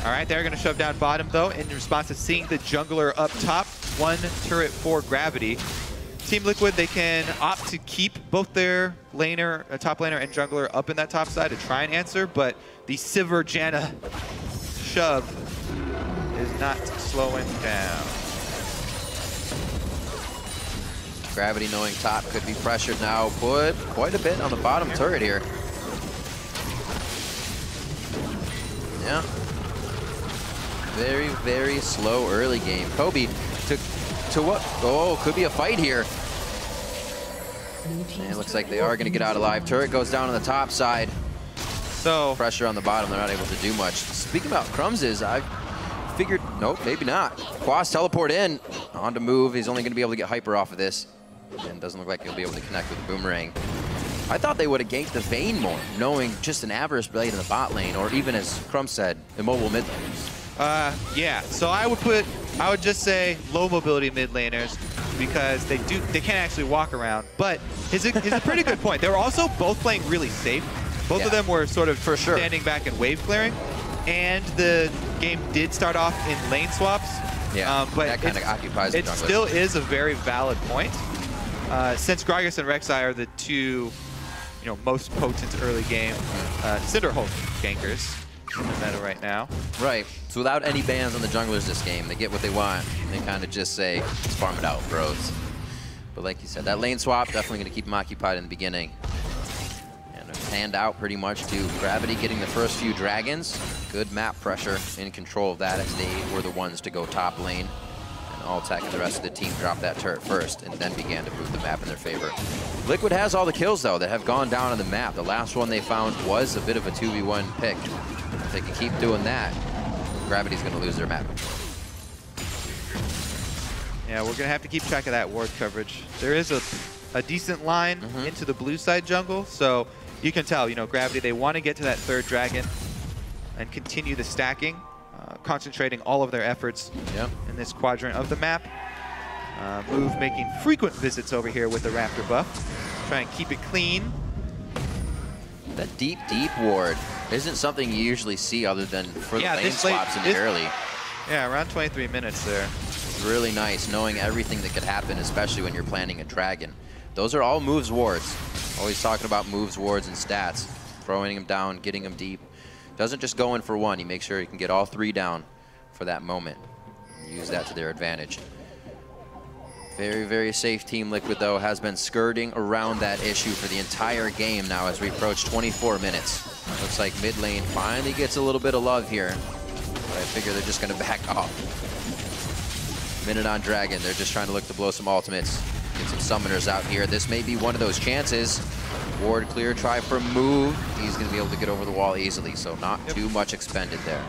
All right, they're going to shove down bottom, though, in response to seeing the jungler up top. 1 turret for Gravity. Team Liquid, they can opt to keep both their laner, top laner and jungler up in that top side to try and answer, but the Sivir Janna shove is not slowing down. Gravity knowing top could be pressured now. Put quite a bit on the bottom turret here. Yeah. Very, very slow early game. Kobe to what? Oh, could be a fight here. And it looks like they are going to get out alive. Turret goes down on the top side. So pressure on the bottom. They're not able to do much. Speaking about Crumbs, I figured, nope, maybe not. Quas teleport in. On to move. He's only going to be able to get hyper off of this. And doesn't look like he'll be able to connect with the Boomerang. I thought they would have ganked the Vayne more, knowing just an Avarice Blade in the bot lane, or even, as Crumb said, immobile mid laners. Yeah, so I would just say low mobility mid laners because they can't actually walk around. But it's a pretty good point. They were also both playing really safe. Both of them were sort of standing back and wave clearing. And the game did start off in lane swaps. Yeah, but that kind of occupies the it jungler. still is a very valid point. Since Gragas and Rek'Sai are the two most potent early game Cinderhulk gankers in the meta right now. Right. So without any bans on the junglers this game, they get what they want. They kind of just say, let's farm it out, bros. But like you said, that lane swap definitely going to keep them occupied in the beginning. And it panned out pretty much to Gravity getting the first few dragons. Good map pressure in control of that as they were the ones to go top lane. And Altec and the rest of the team dropped that turret first and then began to move the map in their favor. Liquid has all the kills, though, that have gone down on the map. The last one they found was a bit of a 2v1 pick. If they can keep doing that, Gravity's going to lose their map. Yeah, we're going to have to keep track of that ward coverage. There is a decent line into the blue side jungle, so you can tell, Gravity, they want to get to that third dragon and continue the stacking, concentrating all of their efforts in this quadrant of the map. Move making frequent visits over here with the Raptor buff. Try and keep it clean. That deep ward isn't something you usually see other than for the lane swaps in the early. Yeah, around 23 minutes there. It's really nice knowing everything that could happen, especially when you're planning a dragon. Those are all moves wards. Always talking about moves, wards, and stats. Throwing them down, getting them deep. Doesn't just go in for one. He makes sure he can get all 3 down for that moment. Use that to their advantage. Very, very safe Team Liquid, though, has been skirting around that issue for the entire game now as we approach 24 minutes. Looks like mid lane finally gets a little bit of love here. But I figure they're just going to back off. Minute on Dragon. They're just trying to look to blow some ultimates. Get some summoners out here. This may be one of those chances. Ward clear, try for move. He's going to be able to get over the wall easily, so not too much expended there.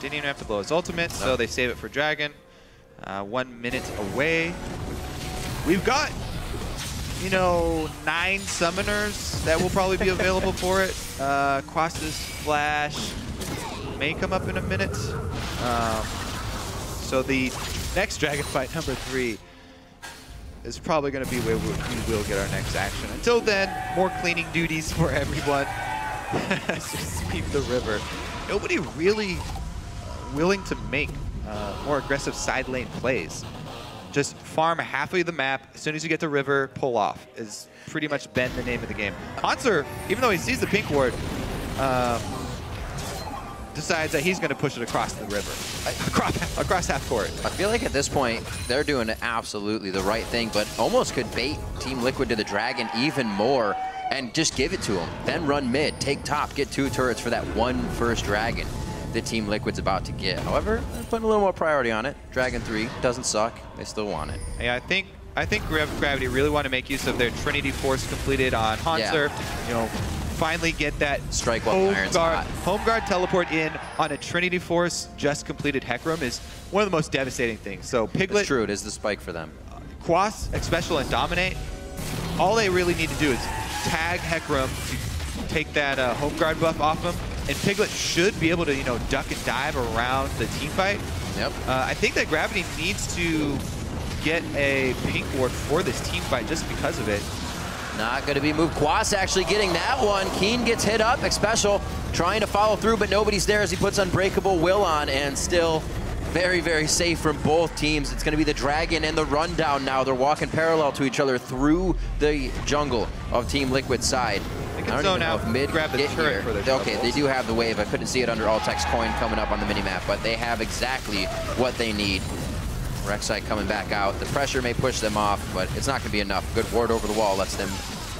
Didn't even have to blow his ultimate, so they save it for Dragon. 1 minute away. We've got, 9 summoners that will probably be available for it. Quas's Flash may come up in a minute. So the next Dragon fight, number 3, is probably going to be where we will get our next action. Until then, more cleaning duties for everyone. Sweep the river. Nobody really willing to make more aggressive side lane plays. Just farm halfway the map. As soon as you get to river, pull off. Is pretty much been the name of the game. Hanser, even though he sees the pink ward, decides that he's going to push it across the river, across half court. I feel like at this point, they're doing absolutely the right thing, but almost could bait Team Liquid to the Dragon even more and just give it to him. Then run mid, take top, get 2 turrets for that one first Dragon that Team Liquid's about to get. However, they're putting a little more priority on it. Dragon 3 doesn't suck. They still want it. Yeah, I think Gravity really want to make use of their Trinity Force completed on Hanser. You know, finally get that strike while the iron's hot. Home guard teleport in on a Trinity Force just completed Hecarim is one of the most devastating things. So Piglet, it's true, it is the spike for them. Quas, X-Special, and Dominate, all they really need to do is tag Hecarim to take that home guard buff off him, and Piglet should be able to, you know, duck and dive around the team fight. Yep. I think that Gravity needs to get a pink ward for this team fight just because of it. Not going to be moved. Quas actually getting that one. Keen gets hit up. X-Special trying to follow through, but nobody's there as he puts Unbreakable Will on, and still very, very safe from both teams. It's going to be the Dragon and the Rundown now. They're walking parallel to each other through the jungle of Team Liquid's side. They can zone out, if mid grab the turret for their Okay, they do have the wave. I couldn't see it under Altek's coin coming up on the minimap, but they have exactly what they need. Rek'Sai coming back out. The pressure may push them off, but it's not going to be enough. Good ward over the wall lets them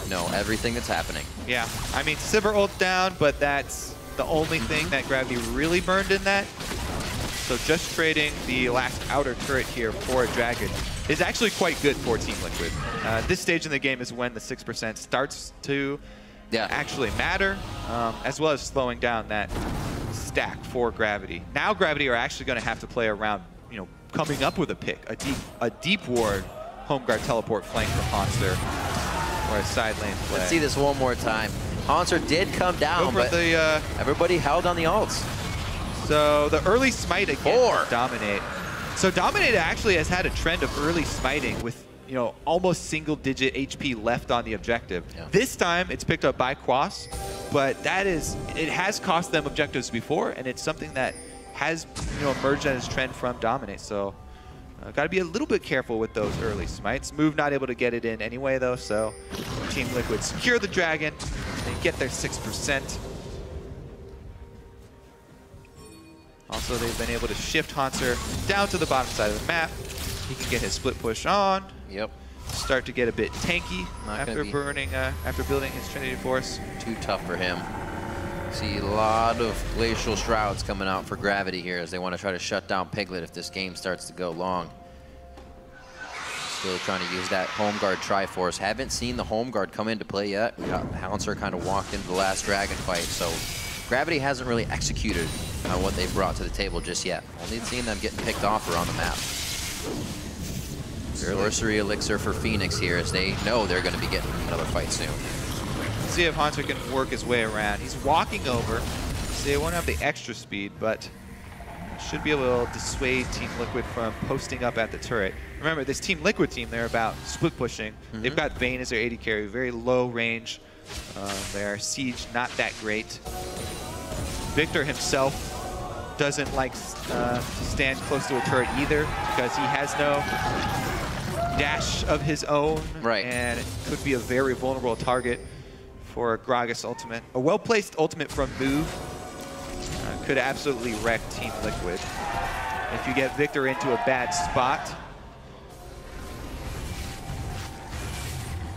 know everything that's happening. Yeah, I mean, Sivir ult down, but that's the only thing that Gravity really burned in that. So just trading the last outer turret here for a Dragon is actually quite good for Team Liquid. This stage in the game is when the 6% starts to actually matter, as well as slowing down that stack for Gravity. Now Gravity are actually going to have to play around, you know, coming up with a pick, a deep ward home guard teleport flank from Hanser, or a side lane play. Let's see this one more time. Hanser did come down, but everybody held on the ults. So the early smite again Dominate. So Dominate actually has had a trend of early smiting with, you know, almost single-digit HP left on the objective. Yeah. This time it's picked up by Quas, but it has cost them objectives before, and it's something that has, you know, emerged as a trend from Dominate. So got to be a little bit careful with those early smites. Move not able to get it in anyway, though, so Team Liquid secure the Dragon. They get their 6%. Also, they've been able to shift Hanser down to the bottom side of the map. He can get his split push on. Yep. Start to get a bit tanky after building his Trinity Force. Too tough for him. See a lot of Glacial Shrouds coming out for Gravity here as they want to try to shut down Piglet if this game starts to go long. Still trying to use that Home Guard Triforce. Haven't seen the Home Guard come into play yet. Pouncer kind of walked into the last Dragon fight, so Gravity hasn't really executed on what they brought to the table just yet. Only seen them getting picked off around the map. Sorcery Elixir for Phoenix here as they know they're going to be getting another fight soon. Let's see if Hanser can work his way around. He's walking over, so they won't have the extra speed, but should be able to dissuade Team Liquid from posting up at the turret. Remember, this Team Liquid team, they're about split pushing. They've got Vayne as their AD carry, very low range. Their siege not that great. Victor himself doesn't like to stand close to a turret either because he has no dash of his own, and it could be a very vulnerable target for a Gragas ultimate. A well-placed ultimate from Move could absolutely wreck Team Liquid if you get Victor into a bad spot.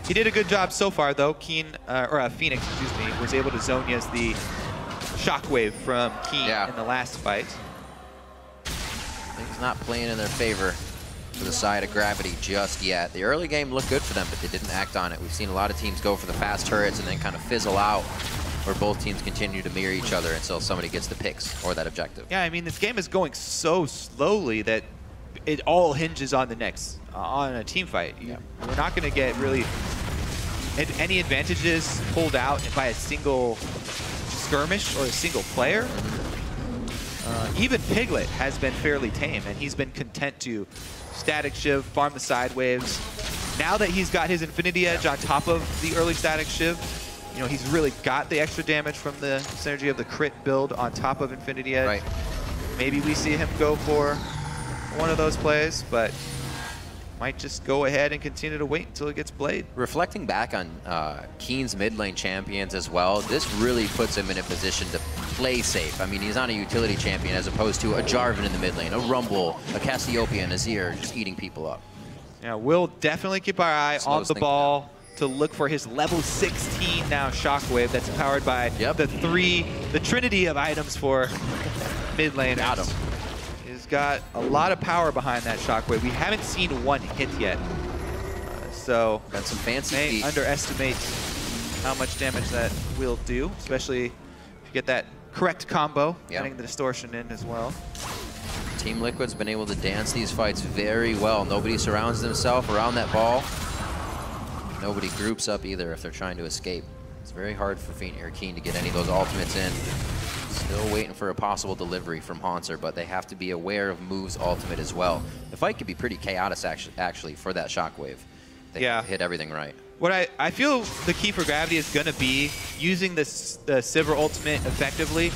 He did a good job so far, though. Phoenix, excuse me, was able to Zhonya's the Shockwave from Keen in the last fight. Things not playing in their favor for the side of Gravity just yet. The early game looked good for them, but they didn't act on it. We've seen a lot of teams go for the fast turrets and then kind of fizzle out, where both teams continue to mirror each other until somebody gets the picks or that objective. Yeah, I mean, this game is going so slowly that it all hinges on the next, on a team fight. We're not going to get really any advantages pulled out by a single skirmish or a single player. Even Piglet has been fairly tame, and he's been content to static shiv, farm the side waves. Now that he's got his Infinity Edge on top of the early static shiv, you know, he's really got the extra damage from the synergy of the crit build on top of Infinity Edge. Maybe we see him go for one of those plays, but might just go ahead and continue to wait until it gets played. Reflecting back on Keen's mid lane champions as well, this really puts him in a position to play safe. I mean, he's on a utility champion as opposed to a Jarvan in the mid lane, a Rumble, a Cassiopeia, and a Azir just eating people up. Yeah, we'll definitely keep our eye on the ball to look for his level 16 now Shockwave that's powered by the trinity of items for mid lane. Got him. He's got a lot of power behind that Shockwave. We haven't seen one hit yet. So got some fancy feet. Underestimate how much damage that will do, especially if you get that correct combo, getting the distortion in as well. Team Liquid's been able to dance these fights very well. Nobody surrounds themselves around that ball. Nobody groups up either if they're trying to escape. It's very hard for Keen to get any of those ultimates in. Still waiting for a possible delivery from Haunter, but they have to be aware of Move's ultimate as well. The fight could be pretty chaotic actually for that Shockwave. They hit everything right. What I feel the key for Gravity is going to be using the Sivir ultimate effectively.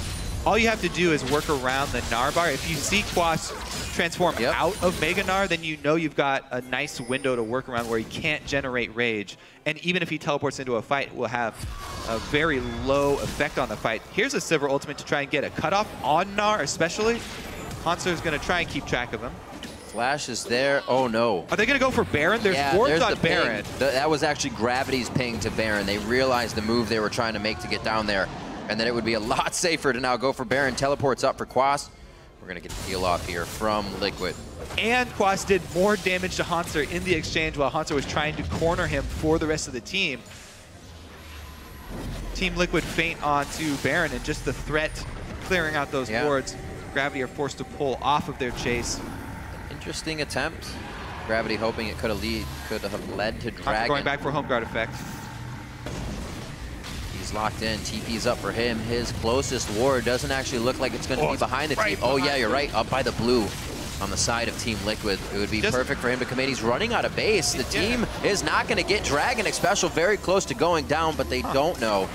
All you have to do is work around the Gnar bar. If you see Quas transform out of Mega Gnar, then you know you've got a nice window to work around where he can't generate rage. And even if he teleports into a fight, it will have a very low effect on the fight. Here's a Sivir ultimate to try and get a cutoff on Gnar especially. Haunter is going to try and keep track of him. Flash is there. Oh no. Are they going to go for Baron? There's wards on Baron. That was actually Gravity's ping to Baron. They realized the move they were trying to make to get down there, and then it would be a lot safer to now go for Baron. Teleports up for Quas. We're going to get the heal off here from Liquid. And Quas did more damage to Haunter in the exchange while Haunter was trying to corner him for the rest of the team. Team Liquid feint onto Baron, and just the threat clearing out those wards, Gravity are forced to pull off of their chase. Interesting attempt. Gravity hoping it could have led to Dragon. Going back for home guard effect. He's locked in. TP's up for him. His closest ward doesn't actually look like it's going to be behind the team. Oh yeah, you're right. Up by the blue on the side of Team Liquid. It would be perfect for him to come in. He's running out of base. The team is not going to get Dragon Special very close to going down, but they don't know,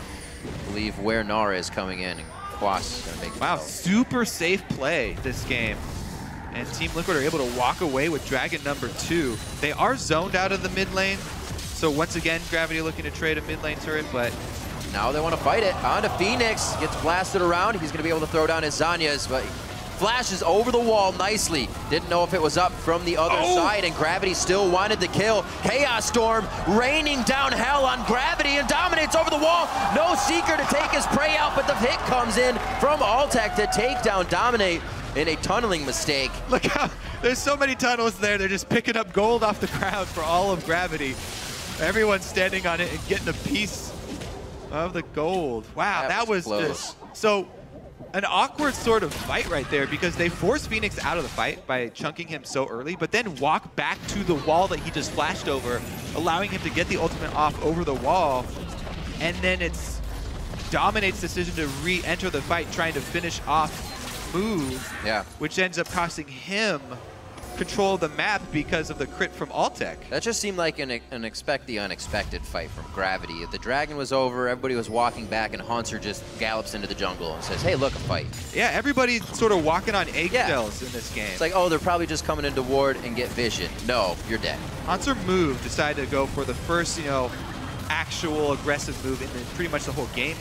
I believe, where Gnar is coming in. And Quas is going to make it. Wow, super safe play this game. And Team Liquid are able to walk away with Dragon number 2. They are zoned out of the mid lane. So once again, Gravity looking to trade a mid lane turret, but now they want to fight it. On to Phoenix. Gets blasted around. He's going to be able to throw down his Zanyas, but flashes over the wall nicely. Didn't know if it was up from the other side, and Gravity still wanted the kill. Chaos Storm raining down hell on Gravity and dominates over the wall. No Seeker to take his prey out, but the hit comes in from Altec to take down Dominate in a tunneling mistake. Look how there's so many tunnels there. They're just picking up gold off the ground for all of Gravity. Everyone's standing on it and getting a piece of the gold. Wow, that was just so an awkward sort of fight right there, because they force Phoenix out of the fight by chunking him so early, but then walk back to the wall that he just flashed over, allowing him to get the ultimate off over the wall. And then it's Dominate's decision to re-enter the fight, trying to finish off Move, which ends up costing him control of the map because of the crit from Altec. That just seemed like the unexpected fight from Gravity. The Dragon was over, everybody was walking back, and Haunter just gallops into the jungle and says, hey, look, a fight. Yeah, everybody's sort of walking on eggshells in this game. It's like, oh, they're probably just coming into ward and get vision. No, you're dead. Haunter Move decided to go for the first, actual aggressive move in pretty much the whole game.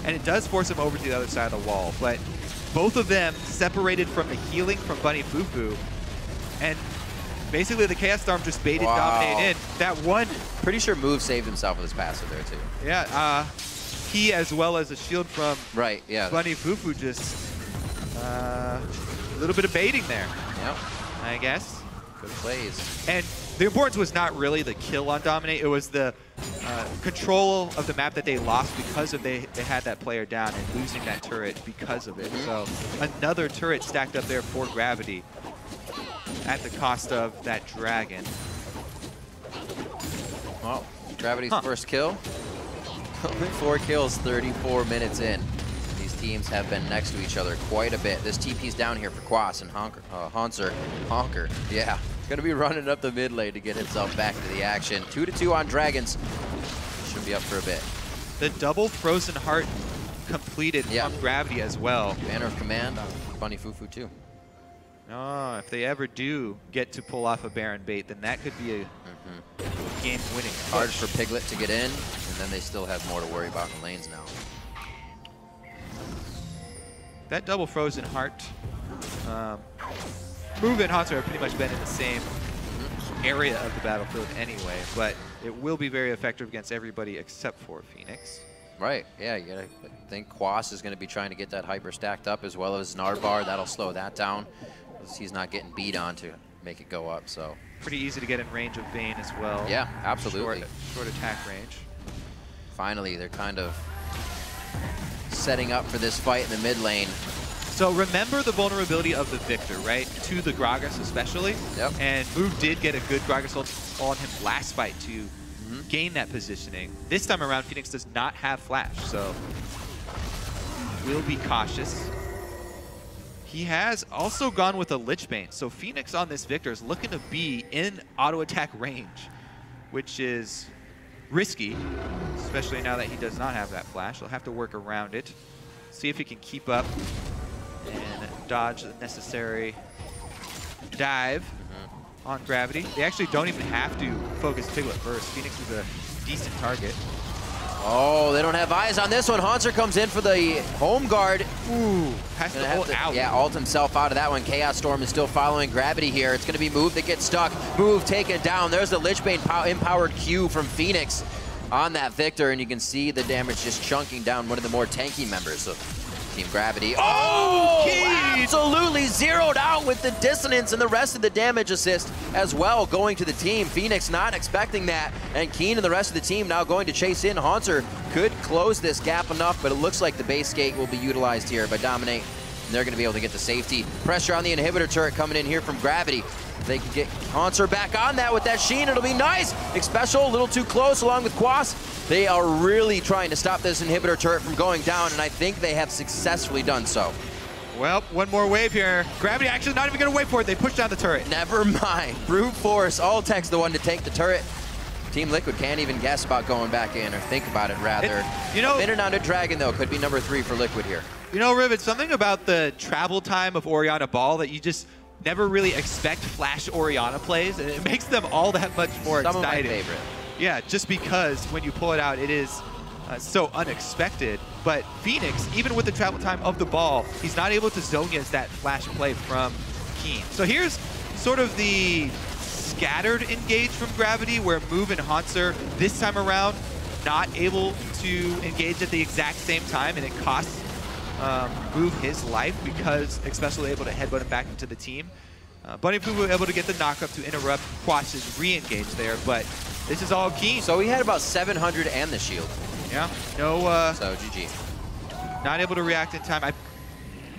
And it does force him over to the other side of the wall, but both of them separated from the healing from Bunny Fufu. And basically the Chaos Storm just baited Dominate in. That one. Pretty sure Move saved himself with his passive there too. Yeah, he as well as a shield from Bunny Fufu just a little bit of baiting there. Yep. I guess. Good plays. And the importance was not really the kill on Dominate, it was the control of the map that they lost because of they had that player down and losing that turret because of it. So another turret stacked up there for Gravity at the cost of that Dragon. Well, Gravity's first kill. Only 4 kills, 34 minutes in. These teams have been next to each other quite a bit. This TP's down here for Quas and Honker. Yeah. Going to be running up the mid lane to get himself back to the action. 2-2 on Dragons. Should be up for a bit. The double Frozen Heart completed from Gravity as well. Banner of Command, Bunny Fufu too. Oh, if they ever do get to pull off a Baron bait, then that could be a game-winning. Hard for Piglet to get in, and then they still have more to worry about in the lanes now. That double frozen heart. Move and Haunter have pretty much been in the same area of the battlefield anyway, but it will be very effective against everybody except for Phoenix. Right, yeah, you gotta think Quas is gonna be trying to get that hyper stacked up as well as Narbar. That'll slow that down. He's not getting beat on to make it go up, so. Pretty easy to get in range of Vayne as well. Yeah, absolutely. Short attack range. Finally, they're kind of setting up for this fight in the mid lane. So remember the vulnerability of the Victor, right? To the Gragas especially. Yep. And Move did get a good Gragas ult on him last fight to gain that positioning. This time around, Phoenix does not have Flash, so will be cautious. He has also gone with a Lich Bane, so Phoenix on this Victor is looking to be in auto attack range, which is risky, especially now that he does not have that Flash. He'll have to work around it, see if he can keep up and dodge the necessary dive on Gravity. They actually don't even have to focus Piglet first. Phoenix is a decent target. Oh, they don't have eyes on this one. Haunter comes in for the home guard. Ooh, has to ult out. Yeah, ult himself out of that one. Chaos Storm is still following Gravity here. It's going to be Move that gets stuck. Move taken down. There's the Lich Bane empowered Q from Phoenix on that Victor, and you can see the damage just chunking down one of the more tanky members of Team Gravity. Oh, absolutely zeroed out with the dissonance and the rest of the damage assist as well going to the team. Phoenix not expecting that, and Keen and the rest of the team now going to chase in. Haunter could close this gap enough, but it looks like the base gate will be utilized here by Dominate, and they're going to be able to get the safety. Pressure on the inhibitor turret coming in here from Gravity. They can get Haunter back on that with that Sheen. It'll be nice. Xpecial a little too close along with Quas. They are really trying to stop this inhibitor turret from going down, and I think they have successfully done so. Well, one more wave here. Gravity actually not even going to wait for it. They push down the turret. Never mind. Brute Force. Alltech's the one to take the turret. Team Liquid can't even guess about going back in or think about it, rather. You know, a minute on to Dragon, though, could be number 3 for Liquid here. You know, Rivet, something about the travel time of Orianna Ball that you just never really expect Flash Orianna plays, and it makes them all that much more exciting. Some of my favorite. Yeah, just because when you pull it out, it is so unexpected. But Phoenix, even with the travel time of the ball, he's not able to Zhonya's that Flash play from Keen. So here's sort of the scattered engage from Gravity, where Move and Haunter this time around not able to engage at the exact same time, and it costs Move his life because especially able to headbutt him back into the team. Bunny Poo was able to get the knockup to interrupt Quash's re-engage there, but this is all Keen. So he had about 700 and the shield. Yeah, no. So GG. Not able to react in time. I'm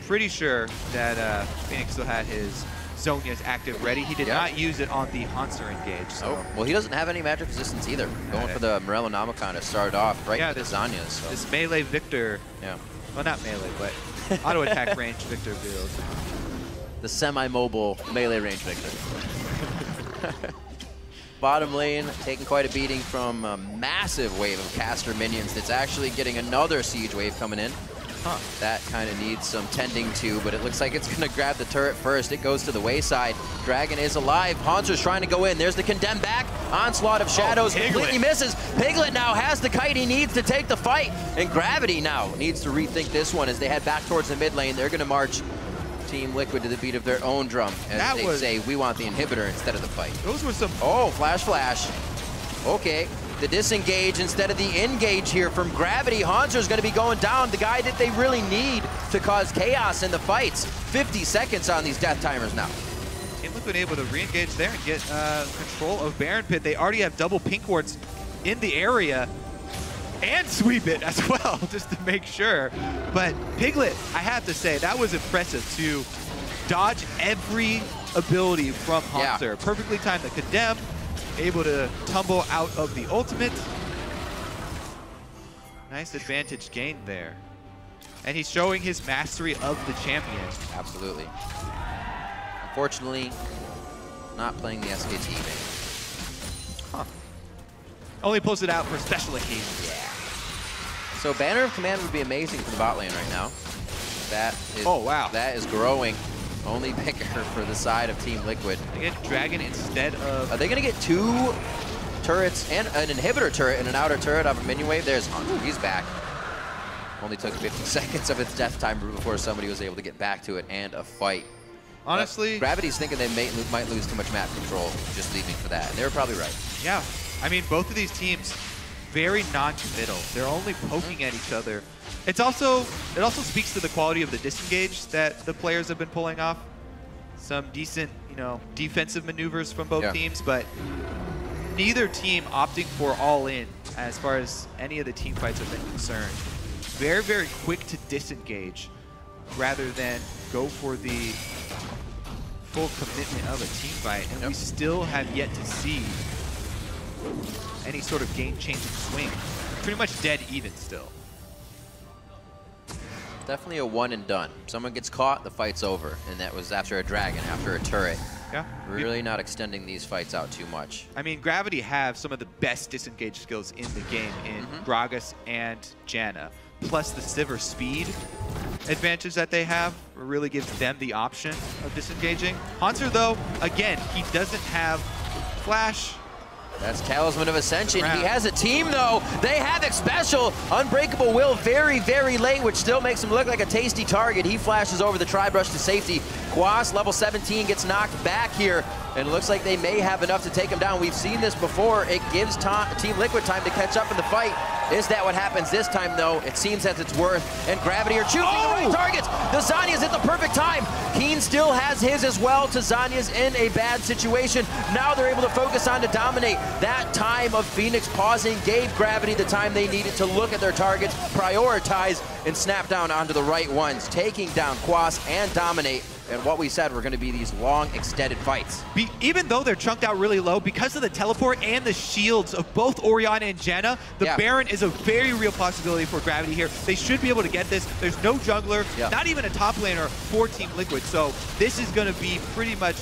pretty sure that Phoenix still had his Zhonya's active ready. He did not use it on the Haunter engage. So. Oh, well, he doesn't have any magic resistance either. Going for the Morello Namicon to start off right with the Zhonya's. So. This melee Victor. Yeah. Well, not melee, but auto attack range Victor build. The semi-mobile melee range Victor. Bottom lane taking quite a beating from a massive wave of caster minions that's actually getting another siege wave coming in. That kind of needs some tending to, but it looks like it's going to grab the turret first. It goes to the wayside. Dragon is alive. Haunter's trying to go in. There's the Condemn back. Onslaught of Shadows completely misses. Piglet now has the kite he needs to take the fight, and Gravity now needs to rethink this one as they head back towards the mid lane. They're going to march Team Liquid to the beat of their own drum as they say, we want the inhibitor instead of the fight. Those were some... Oh, flash. Okay. The disengage instead of the engage here from Gravity. Haunter's going to be going down, the guy that they really need to cause chaos in the fights. 50 seconds on these death timers now. Team Liquid able to re-engage there and get control of Baron Pit. They already have double pink wards in the area and sweep it as well, just to make sure. But Piglet, I have to say, that was impressive to dodge every ability from Haunter. Yeah. Perfectly timed the Condemn, able to tumble out of the ultimate. Nice advantage gained there. And he's showing his mastery of the champion. Absolutely. Unfortunately, not playing the SKT main. Only pulls it out for special occasions. Yeah. So Banner of Command would be amazing for the bot lane right now. That is, oh, wow. That is growing. Only picker for the side of Team Liquid. They get Dragon instead of... Are they going to get 2 turrets and an inhibitor turret and an outer turret off a minion wave? There's Hunter. He's back. Only took 50 seconds of its death time before somebody was able to get back to it and a fight. Honestly... Gravity's thinking they might lose too much map control just leaving for that, and they were probably right. Yeah. I mean, both of these teams, very non-committal. They're only poking at each other. It also speaks to the quality of the disengage that the players have been pulling off. Some decent, defensive maneuvers from both teams, but neither team opting for all in as far as any of the team fights have been concerned. Very, very quick to disengage rather than go for the full commitment of a team fight. And we still have yet to see any sort of game-changing swing. Pretty much dead even still. Definitely a one and done. Someone gets caught, the fight's over. And that was after a dragon, after a turret. Yeah. Really not extending these fights out too much. I mean, Gravity have some of the best disengage skills in the game in Gragas and Janna. Plus the Sivir speed advantage that they have really gives them the option of disengaging. Haunter, though, again, he doesn't have Flash. That's Talisman of Ascension. He has a team, though. They have it special. Unbreakable Will very, very late, which still makes him look like a tasty target. He flashes over the Tri-Brush to safety. Quas, level 17, gets knocked back here, and it looks like they may have enough to take him down. We've seen this before. It gives Team Liquid time to catch up in the fight. Is that what happens this time, though? It seems as it's worth, and Gravity are choosing the right targets. The Zanya's at the perfect time. Keen still has his as well. Zanya's in a bad situation. Now they're able to focus on to dominate. That time of Phoenix pausing gave Gravity the time they needed to look at their targets, prioritize, and snap down onto the right ones, taking down Quas and dominate. And what we said were going to be these long, extended fights. Even though they're chunked out really low, because of the teleport and the shields of both Orianna and Janna, the Baron is a very real possibility for Gravity here. They should be able to get this. There's no jungler, not even a top laner for Team Liquid. So this is going to be pretty much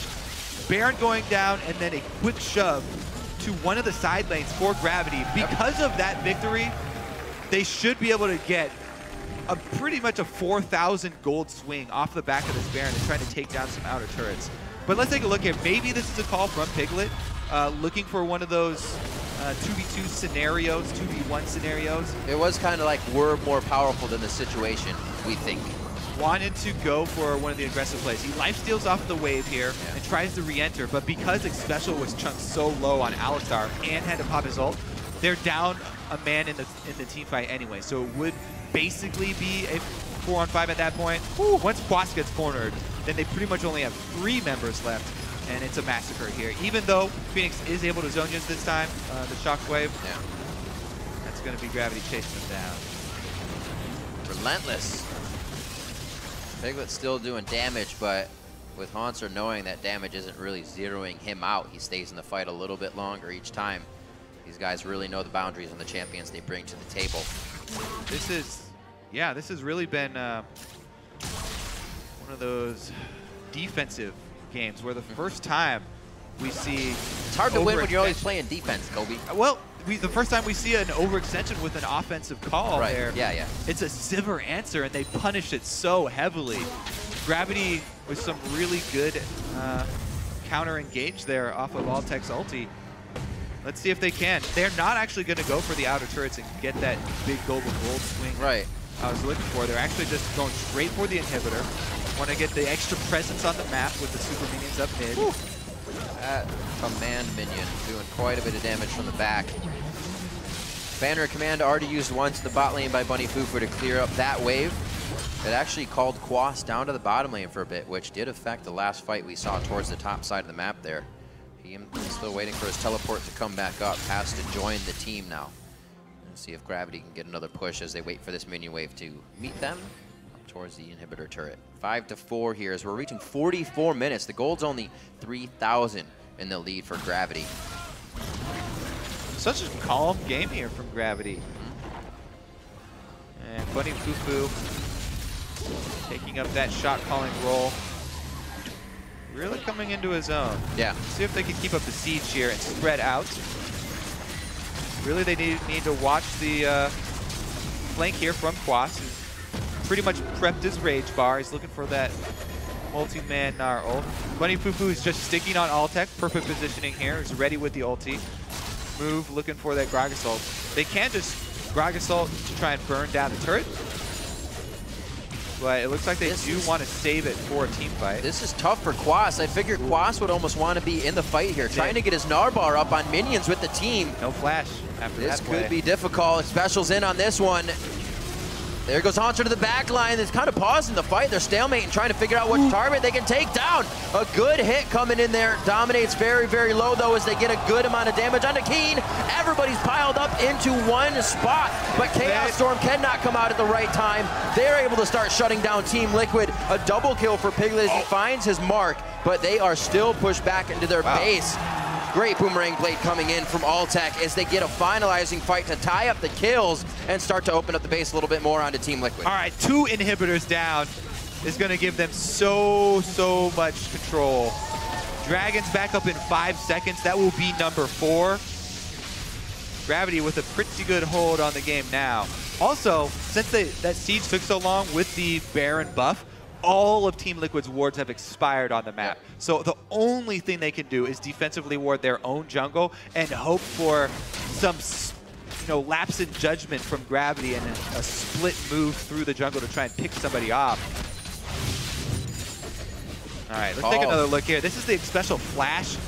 Baron going down and then a quick shove to one of the side lanes for Gravity. Because of that victory, they should be able to get pretty much a 4,000 gold swing off the back of this Baron and trying to take down some outer turrets. But let's take a look here. Maybe this is a call from Piglet, looking for one of those 2v2 scenarios, 2v1 scenarios. It was kind of like we're more powerful than the situation, we think. Wanted to go for one of the aggressive plays. He lifesteals off the wave here and tries to re-enter, but because Special was chunked so low on Alistar and had to pop his ult, they're down a man in the team fight anyway. So it would basically be a 4-on-5 at that point. Once Quas gets cornered, then they pretty much only have 3 members left, and it's a massacre here. Even though Phoenix is able to Zhonya's this time, the Shockwave, that's going to be Gravity chasing them down. Relentless. Piglet's still doing damage, but with Haunter knowing that damage isn't really zeroing him out, he stays in the fight a little bit longer each time. These guys really know the boundaries and the champions they bring to the table. This has really been one of those defensive games where the first time we see... It's hard to win when you're always playing defense, Kobe. Well, the first time we see an overextension with an offensive call there, it's a Sivir answer, and they punish it so heavily. Gravity with some really good counter engage there off of Altec's ulti. Let's see if they can. They're not actually going to go for the outer turrets and get that big global gold swing I was looking for. They're actually just going straight for the inhibitor. Want to get the extra presence on the map with the super minions up mid. That command minion doing quite a bit of damage from the back. Banner command already used once in the bot lane by Bunny Fufu to clear up that wave. It actually called Quas down to the bottom lane for a bit, which did affect the last fight we saw towards the top side of the map there. He's still waiting for his teleport to come back up. Has to join the team now. Let's see if Gravity can get another push as they wait for this minion wave to meet them towards the inhibitor turret. 5-4 here as we're reaching 44 minutes. The gold's only 3,000 in the lead for Gravity. Such a calm game here from Gravity. And Bunny Fufu taking up that shot calling role. Really coming into his own. Yeah. See if they can keep up the siege here and spread out. Really, they need to watch the flank here from Quas, who's pretty much prepped his rage bar. He's looking for that multi-man Gnar ult. Bunny Poo Poo is just sticking on Altec. Perfect positioning here. Is ready with the ulti. Move, looking for that Gragas ult. They can just Gragas ult to try and burn down the turret. But it looks like they do want to save it for a team fight. This is tough for Quas. I figured Quas would almost want to be in the fight here, trying to get his Gnar bar up on minions with the team. No flash after this that play. Could be difficult. Special's in on this one. There goes Haunter to the back line. It's kind of pausing the fight. They're stalemating, trying to figure out which target they can take down. A good hit coming in there. Dominates very, very low, though, as they get a good amount of damage onto Keen. Everybody's piled up into one spot, but Chaos Storm cannot come out at the right time. They're able to start shutting down Team Liquid. A double kill for Piglet as he finds his mark, but they are still pushed back into their base. Great boomerang blade coming in from Altec as they get a finalizing fight to tie up the kills and start to open up the base a little bit more onto Team Liquid. All right, 2 inhibitors down is going to give them so much control. Dragons back up in 5 seconds. That will be number 4. Gravity with a pretty good hold on the game now. Also, since that siege took so long with the Baron buff, all of Team Liquid's wards have expired on the map. So the only thing they can do is defensively ward their own jungle and hope for some lapse in judgment from Gravity and a split move through the jungle to try and pick somebody off. All right, let's take another look here. This is the special flash.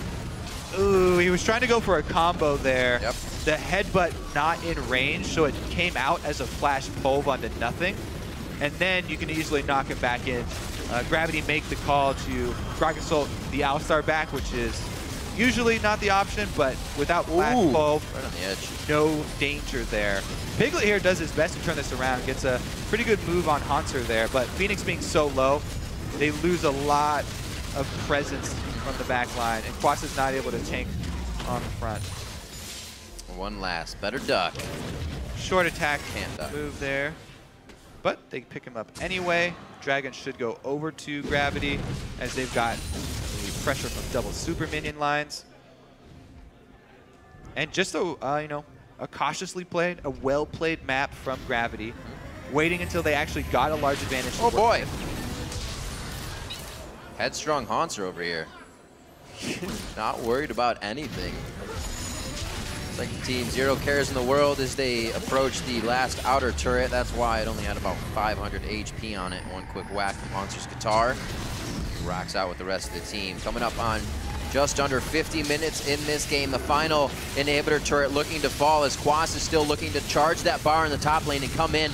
Ooh, he was trying to go for a combo there. Yep. The headbutt not in range, so it came out as a flash pove onto nothing. And then you can easily knock him back in. Gravity make the call to Gragas ult the Alistar back, which is usually not the option, but without flash pove, right on the edge. No danger there. Piglet here does his best to turn this around, gets a pretty good move on Haunter there, but Phoenix being so low, they lose a lot of presence from the back line, and Quas is not able to tank on the front. One last, better duck. Short attack Can't move there, but they pick him up anyway. Dragon should go over to Gravity as they've got the pressure from double super minion lines. And just a cautiously played, a well-played map from Gravity, waiting until they actually got a large advantage. Oh boy. Headstrong Haunter over here. Not worried about anything. It's like the team 0 cares in the world as they approach the last outer turret. That's why it only had about 500 HP on it. One quick whack from Haunter's guitar. Rocks out with the rest of the team. Coming up on just under 50 minutes in this game. The final inhibitor turret looking to fall as Quas is still looking to charge that bar in the top lane and come in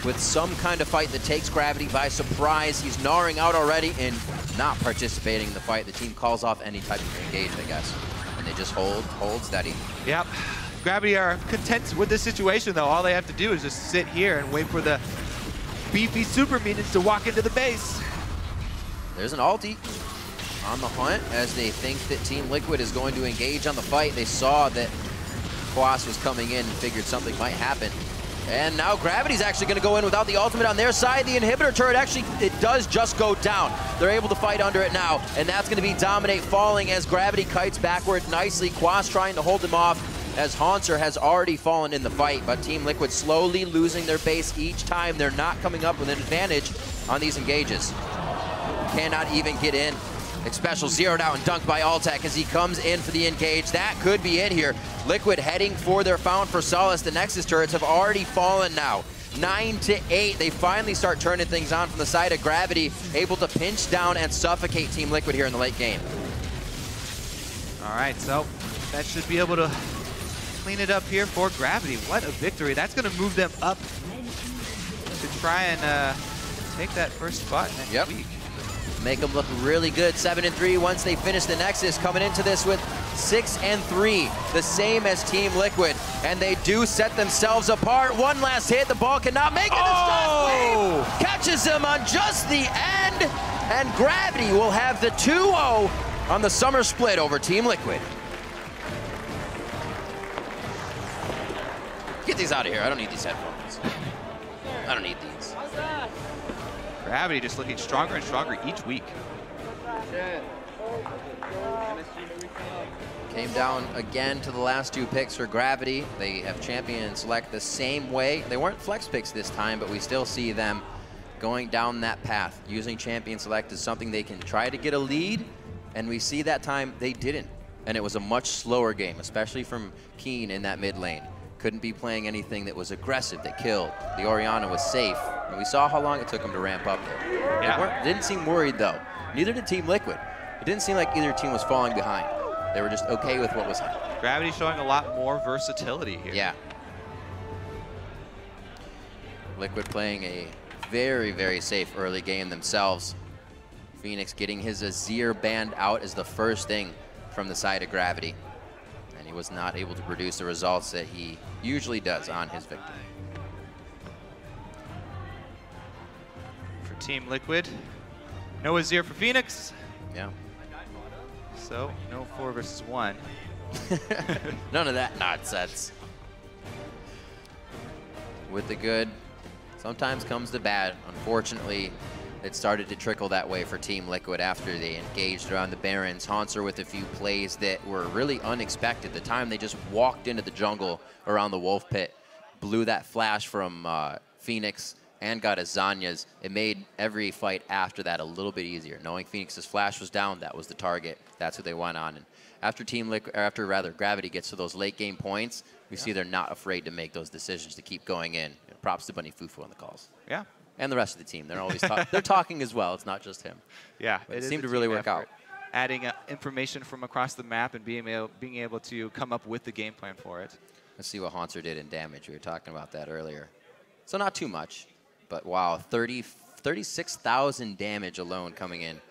with some kind of fight that takes Gravity by surprise. He's gnawing out already and not participating in the fight. The team calls off any type of engage, I guess. And they just hold steady. Yep. Gravity are content with this situation, though. All they have to do is just sit here and wait for the beefy super minions to walk into the base. There's an ulti on the hunt as they think that Team Liquid is going to engage on the fight. They saw that Quas was coming in and figured something might happen. And now Gravity's actually going to go in without the ultimate on their side. The inhibitor turret actually, it does just go down. They're able to fight under it now, and that's going to be Dominate falling as Gravity kites backward nicely. Quas trying to hold him off as Haunter has already fallen in the fight, but Team Liquid slowly losing their base each time. They're not coming up with an advantage on these engages. Cannot even get in. Special zeroed out and dunked by Altec as he comes in for the engage. That could be it here. Liquid heading for their Found for Solace. The Nexus turrets have already fallen now. 9-8. They finally start turning things on from the side of Gravity, able to pinch down and suffocate Team Liquid here in the late game. All right, so that should be able to clean it up here for Gravity. What a victory. That's going to move them up to try and take that first spot next week. Make them look really good. 7-3 once they finish the Nexus, coming into this with 6-3, the same as Team Liquid, and they do set themselves apart. One last hit, the ball cannot make it. Oh! Catches him on just the end, and Gravity will have the 2-0 on the summer split over Team Liquid. Get these out of here. I don't need these headphones. I don't need these. Gravity just looking stronger and stronger each week. Came down again to the last 2 picks for Gravity. They have champion and select the same way. They weren't flex picks this time, but we still see them going down that path, using champion select is something they can try to get a lead, and we see that time they didn't. And it was a much slower game, especially from Keen in that mid lane. Couldn't be playing anything that was aggressive, that killed. The Orianna was safe, and we saw how long it took them to ramp up there. Yeah. They didn't seem worried though. Neither did Team Liquid. It didn't seem like either team was falling behind. They were just okay with what was happening. Gravity showing a lot more versatility here. Yeah. Liquid playing a very, very safe early game themselves. Phoenix getting his Azir banned out is the first thing from the side of Gravity. And he was not able to produce the results that he usually does on his victim. For Team Liquid, no Azir for Phoenix. Yeah. So, no 4 versus 1. None of that nonsense. With the good, sometimes comes the bad. Unfortunately, it started to trickle that way for Team Liquid after they engaged around the Barons. Haunter with a few plays that were really unexpected. The time they just walked into the jungle around the Wolf Pit, blew that flash from Phoenix and got a Zanya's. It made every fight after that a little bit easier. Knowing Phoenix's flash was down, that was the target. That's who they went on. And after Gravity gets to those late game points, we see they're not afraid to make those decisions to keep going in. Props to Bunny Fufu on the calls. Yeah. And the rest of the team. They're always they're talking as well. It's not just him. Yeah. But it seemed to really work out. Adding information from across the map and being able to come up with the game plan for it. Let's see what Haunter did in damage. We were talking about that earlier. So not too much, but wow, 36,000 damage alone coming in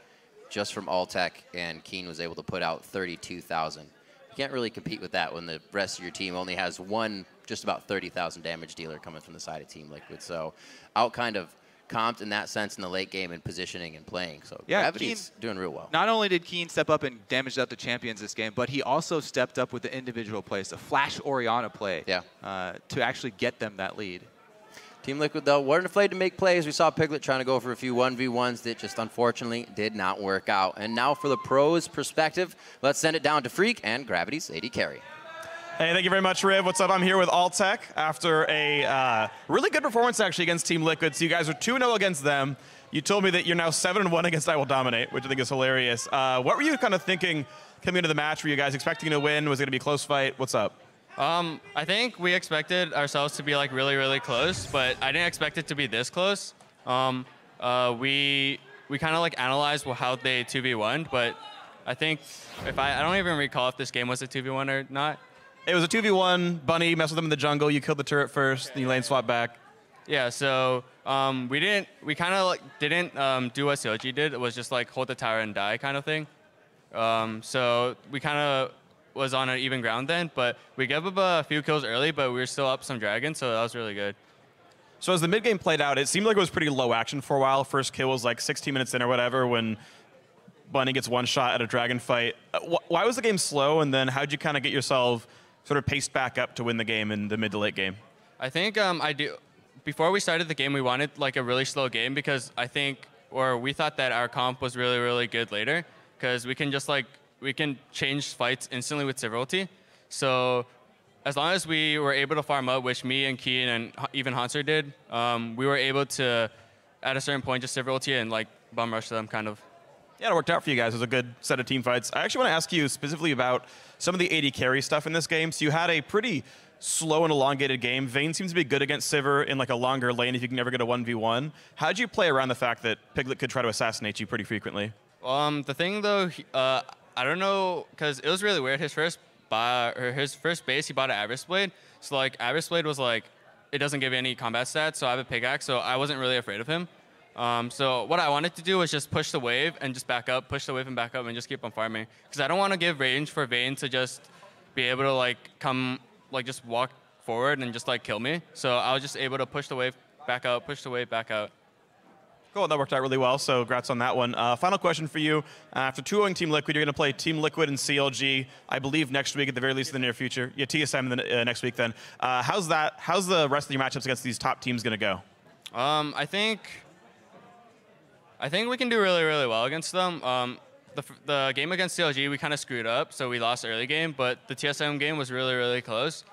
just from Altec, and Keen was able to put out 32,000. You can't really compete with that when the rest of your team only has one just about 30,000 damage dealer coming from the side of Team Liquid. So out kind of comped in that sense in the late game and positioning and playing. So yeah, Gravity's doing real well. Not only did Keen step up and damage out the champions this game, but he also stepped up with the individual plays, the Flash Orianna play, to actually get them that lead. Team Liquid, though, weren't afraid to make plays. We saw Piglet trying to go for a few 1v1s that just unfortunately did not work out. And now for the pros' perspective, let's send it down to Freak and Gravity's AD Carry. Hey, thank you very much, Riv. What's up? I'm here with Altec after a really good performance, actually, against Team Liquid. So you guys are 2-0 against them. You told me that you're now 7-1 against I Will Dominate, which I think is hilarious. What were you kind of thinking coming into the match? Were you guys expecting to win? Was it going to be a close fight? What's up? I think we expected ourselves to be like really, really close, but I didn't expect it to be this close. We kind of like analyzed how they 2v1'd, but I think I don't even recall if this game was a 2v1 or not. It was a 2v1. Bunny messed with them in the jungle. You killed the turret first. Then you lane swap back. Yeah. So we kind of like didn't do what CLG did. It was just like hold the tower and die kind of thing. So we kind of was on an even ground then, but we gave up a few kills early, but we were still up some dragons, so that was really good. So as the mid game played out, it seemed like it was pretty low action for a while. First kill was like 16 minutes in or whatever when Bunny gets one shot at a dragon fight. Why was the game slow, and then how'd you kind of get yourself sort of paced back up to win the game in the mid to late game? I think before we started the game, we wanted like a really slow game because we thought that our comp was really, really good later because we can change fights instantly with Civility. So as long as we were able to farm up, which me and Keen and even Haunter did, we were able to, at a certain point, just Civility and like bum rush them kind of. Yeah, it worked out for you guys. It was a good set of team fights. I actually want to ask you specifically about some of the AD carry stuff in this game. So you had a pretty slow and elongated game. Vayne seems to be good against Sivir in like a longer lane if you can never get a 1v1. How did you play around the fact that Piglet could try to assassinate you pretty frequently? The thing though, I don't know, because it was really weird. His first base, he bought an Abyss Blade. So like Abyss Blade was like, it doesn't give any combat stats, so I have a pickaxe, so I wasn't really afraid of him. So what I wanted to do was just push the wave and just back up, push the wave and back up and just keep on farming. Because I don't want to give range for Vayne to just be able to like come, like just walk forward and just like kill me. So I was just able to push the wave back out, push the wave back out. Cool, that worked out really well, so congrats on that one. Final question for you. After 2-0 Team Liquid, you're going to play Team Liquid and CLG, I believe, next week, at the very least in the near future. Yeah, TSM next week then. How's the rest of your matchups against these top teams going to go? I think we can do really, really well against them. The game against CLG, we kind of screwed up, so we lost early game, but the TSM game was really, really close.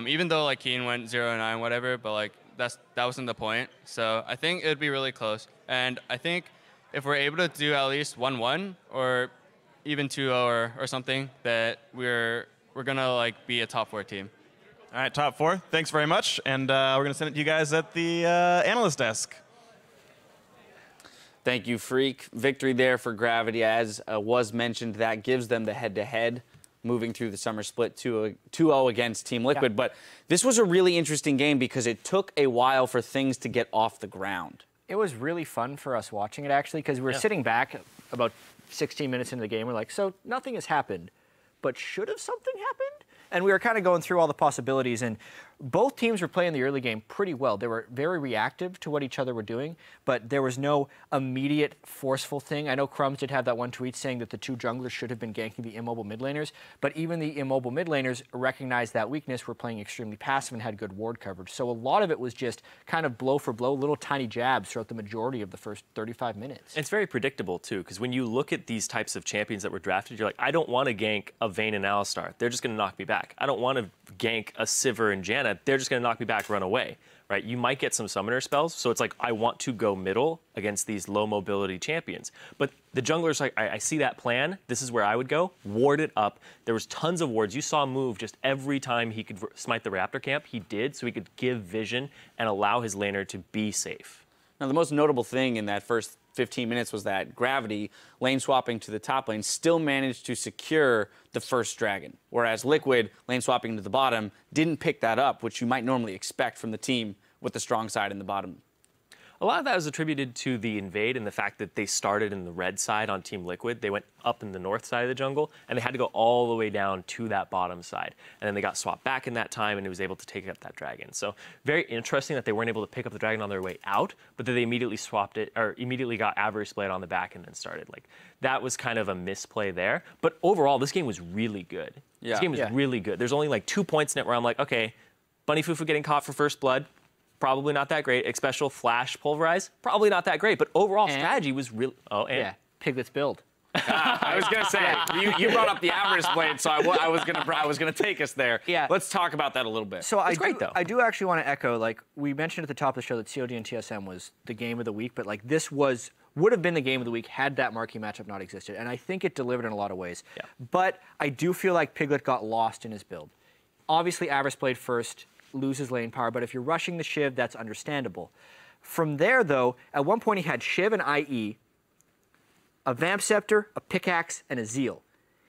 Even though like Keen went 0-9, whatever, but like that wasn't the point. So I think it'd be really close. And I think if we're able to do at least 1-1 or even 2-0 or something, that we're gonna like be a top 4 team. All right, top 4. Thanks very much, and we're gonna send it to you guys at the analyst desk. Thank you, Freak. Victory there for Gravity. As was mentioned, that gives them the head-to-head moving through the summer split 2-0 against Team Liquid. Yeah. But this was a really interesting game because it took a while for things to get off the ground. It was really fun for us watching it, actually, because we were sitting back about 16 minutes into the game. We're like, so nothing has happened, but should have something happened? And we were kind of going through all the possibilities, and both teams were playing the early game pretty well. They were very reactive to what each other were doing, but there was no immediate forceful thing. I know Crumbs did have that one tweet saying that the 2 junglers should have been ganking the immobile mid laners, but even the immobile mid laners recognized that weakness, were playing extremely passive and had good ward coverage. So a lot of it was just kind of blow for blow, little tiny jabs throughout the majority of the first 35 minutes. It's very predictable, too, because when you look at these types of champions that were drafted, you're like, I don't want to gank a Vayne and Alistar. They're just going to knock me back. I don't want to gank a Sivir and Janna. They're just going to knock me back, run away, right? You might get some summoner spells, so it's like, I want to go middle against these low mobility champions. But the jungler's like, I see that plan. This is where I would go. Ward it up. There was tons of wards. You saw him move just every time he could smite the Raptor camp. He did, so he could give vision and allow his laner to be safe. Now, the most notable thing in that first 15 minutes was that Gravity, lane swapping to the top lane, still managed to secure the first dragon, whereas Liquid, lane swapping to the bottom, didn't pick that up, which you might normally expect from the team with the strong side in the bottom. A lot of that was attributed to the invade and the fact that they started in the red side on Team Liquid. They went up in the north side of the jungle, and they had to go all the way down to that bottom side. And then they got swapped back in that time, and it was able to take up that dragon. So very interesting that they weren't able to pick up the dragon on their way out, but that they immediately swapped it, or immediately got Avarice Blade on the back and then started. Like, that was kind of a misplay there. But overall, this game was really good. Yeah. This game was really good. There's only like 2 points in it where I'm like, okay, Bunny Fufu getting caught for first blood, probably not that great. Special Flash Pulverize, probably not that great. But overall strategy was really... Oh, and... Yeah, Piglet's build. I was going to say, you brought up the Avarice Blade, so I was gonna take us there. Yeah. Let's talk about that a little bit. So it's great, though. I do actually want to echo, like, we mentioned at the top of the show that COD and TSM was the game of the week, but, like, this would have been the game of the week had that marquee matchup not existed. And I think it delivered in a lot of ways. Yeah. But I do feel like Piglet got lost in his build. Obviously, Avarice Blade first, loses lane power, but if you're rushing the Shiv, that's understandable. From there, though, at one point he had Shiv and IE, a Vamp Scepter, a Pickaxe, and a Zeal.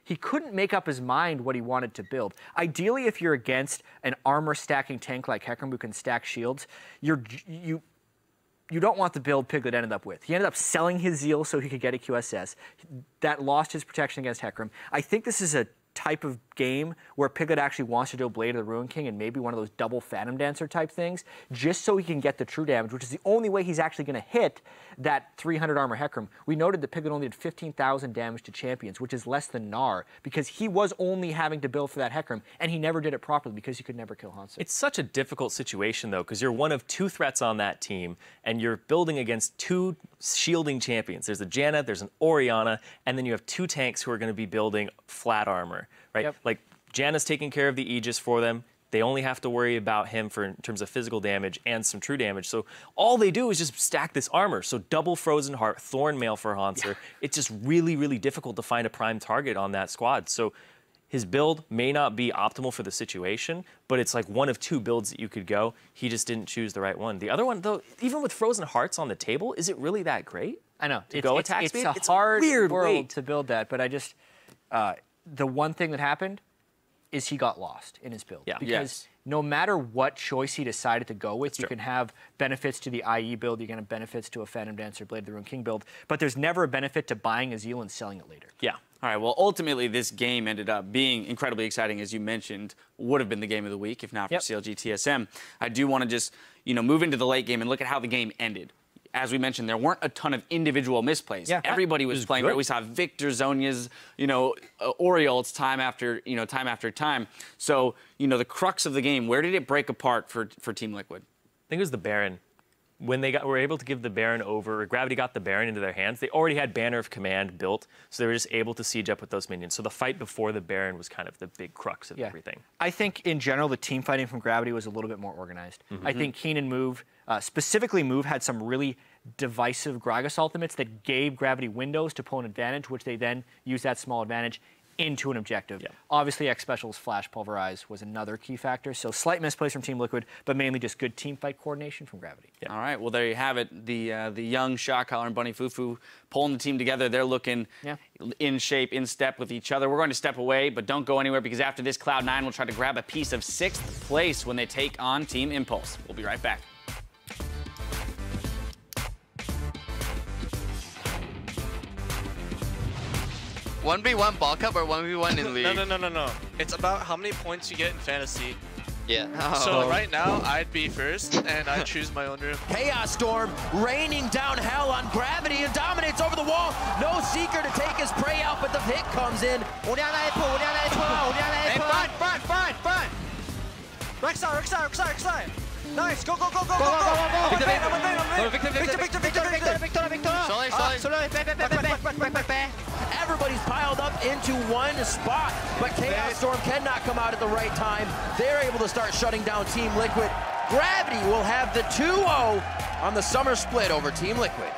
He couldn't make up his mind what he wanted to build. Ideally, if you're against an armor-stacking tank like Hecarim who can stack shields, you don't want the build Piglet ended up with. He ended up selling his Zeal so he could get a QSS. That lost his protection against Hecarim. I think this is a type of game where Piglet actually wants to do a Blade of the Ruin King and maybe one of those double Phantom Dancer type things, just so he can get the true damage, which is the only way he's actually going to hit that 300 armor Hecarim. We noted that Piglet only did 15,000 damage to champions, which is less than Gnar, because he was only having to build for that Hecarim, and he never did it properly because he could never kill Hanzo. It's such a difficult situation, though, because you're one of 2 threats on that team, and you're building against 2 shielding champions. There's a Janna, there's an Orianna, and then you have 2 tanks who are going to be building flat armor, right? Yep. Like, Janna's taking care of the Aegis for them. They only have to worry about him in terms of physical damage and some true damage. So all they do is just stack this armor. So double Frozen Heart, Thorn Mail for Hanser. Yeah. It's just really, really difficult to find a prime target on that squad. So his build may not be optimal for the situation, but it's like one of 2 builds that you could go. He just didn't choose the right one. The other one, though, even with Frozen Hearts on the table, is it really that great? I know. It's a hard world to build that, but I just... the one thing that happened is he got lost in his build. Yeah. Because no matter what choice he decided to go with, you can have benefits to the IE build, you can have benefits to a Phantom Dancer, Blade of the Ruin King build, but there's never a benefit to buying a Zeal and selling it later. Yeah. All right, well, ultimately, this game ended up being incredibly exciting, as you mentioned. Would have been the game of the week if not for CLG TSM. I do want to just, move into the late game and look at how the game ended. As we mentioned, there weren't a ton of individual misplays. Yeah, everybody was playing. Right? We saw Victor, Zhonya's, Oriol's time after time. So, the crux of the game, where did it break apart for Team Liquid? I think it was the Baron. when they were able to give the Baron over, or Gravity got the Baron into their hands, they already had Banner of Command built, so they were just able to siege up with those minions. So the fight before the Baron was kind of the big crux of everything. I think in general the team fighting from Gravity was a little bit more organized. I think Keen and Move, specifically Move, had some really divisive Gragas ultimates that gave Gravity windows to pull an advantage, which they then used that small advantage into an objective. Obviously, X Special's Flash Pulverize was another key factor. So slight misplays from Team Liquid, but mainly just good team fight coordination from Gravity. All right, well, there you have it. The young Shotcaller and Bunny Fufu pulling the team together. They're looking in shape, in step with each other. We're going to step away, but don't go anywhere, because after this, Cloud9 will try to grab a piece of 6th place when they take on Team Impulse. We'll be right back. 1v1 ball cup or 1v1 in league? No. It's about how many points you get in fantasy. Yeah. So right now, I'd be first, and I'd choose my own room. Chaos Storm raining down hell on Gravity and dominates over the wall. No Seeker to take his prey out, but the hit comes in. Rek'Sai. Nice, go. Victor. Everybody's piled up into one spot, but Chaos Storm cannot come out at the right time. They're able to start shutting down Team Liquid. Gravity will have the 2-0 on the summer split over Team Liquid.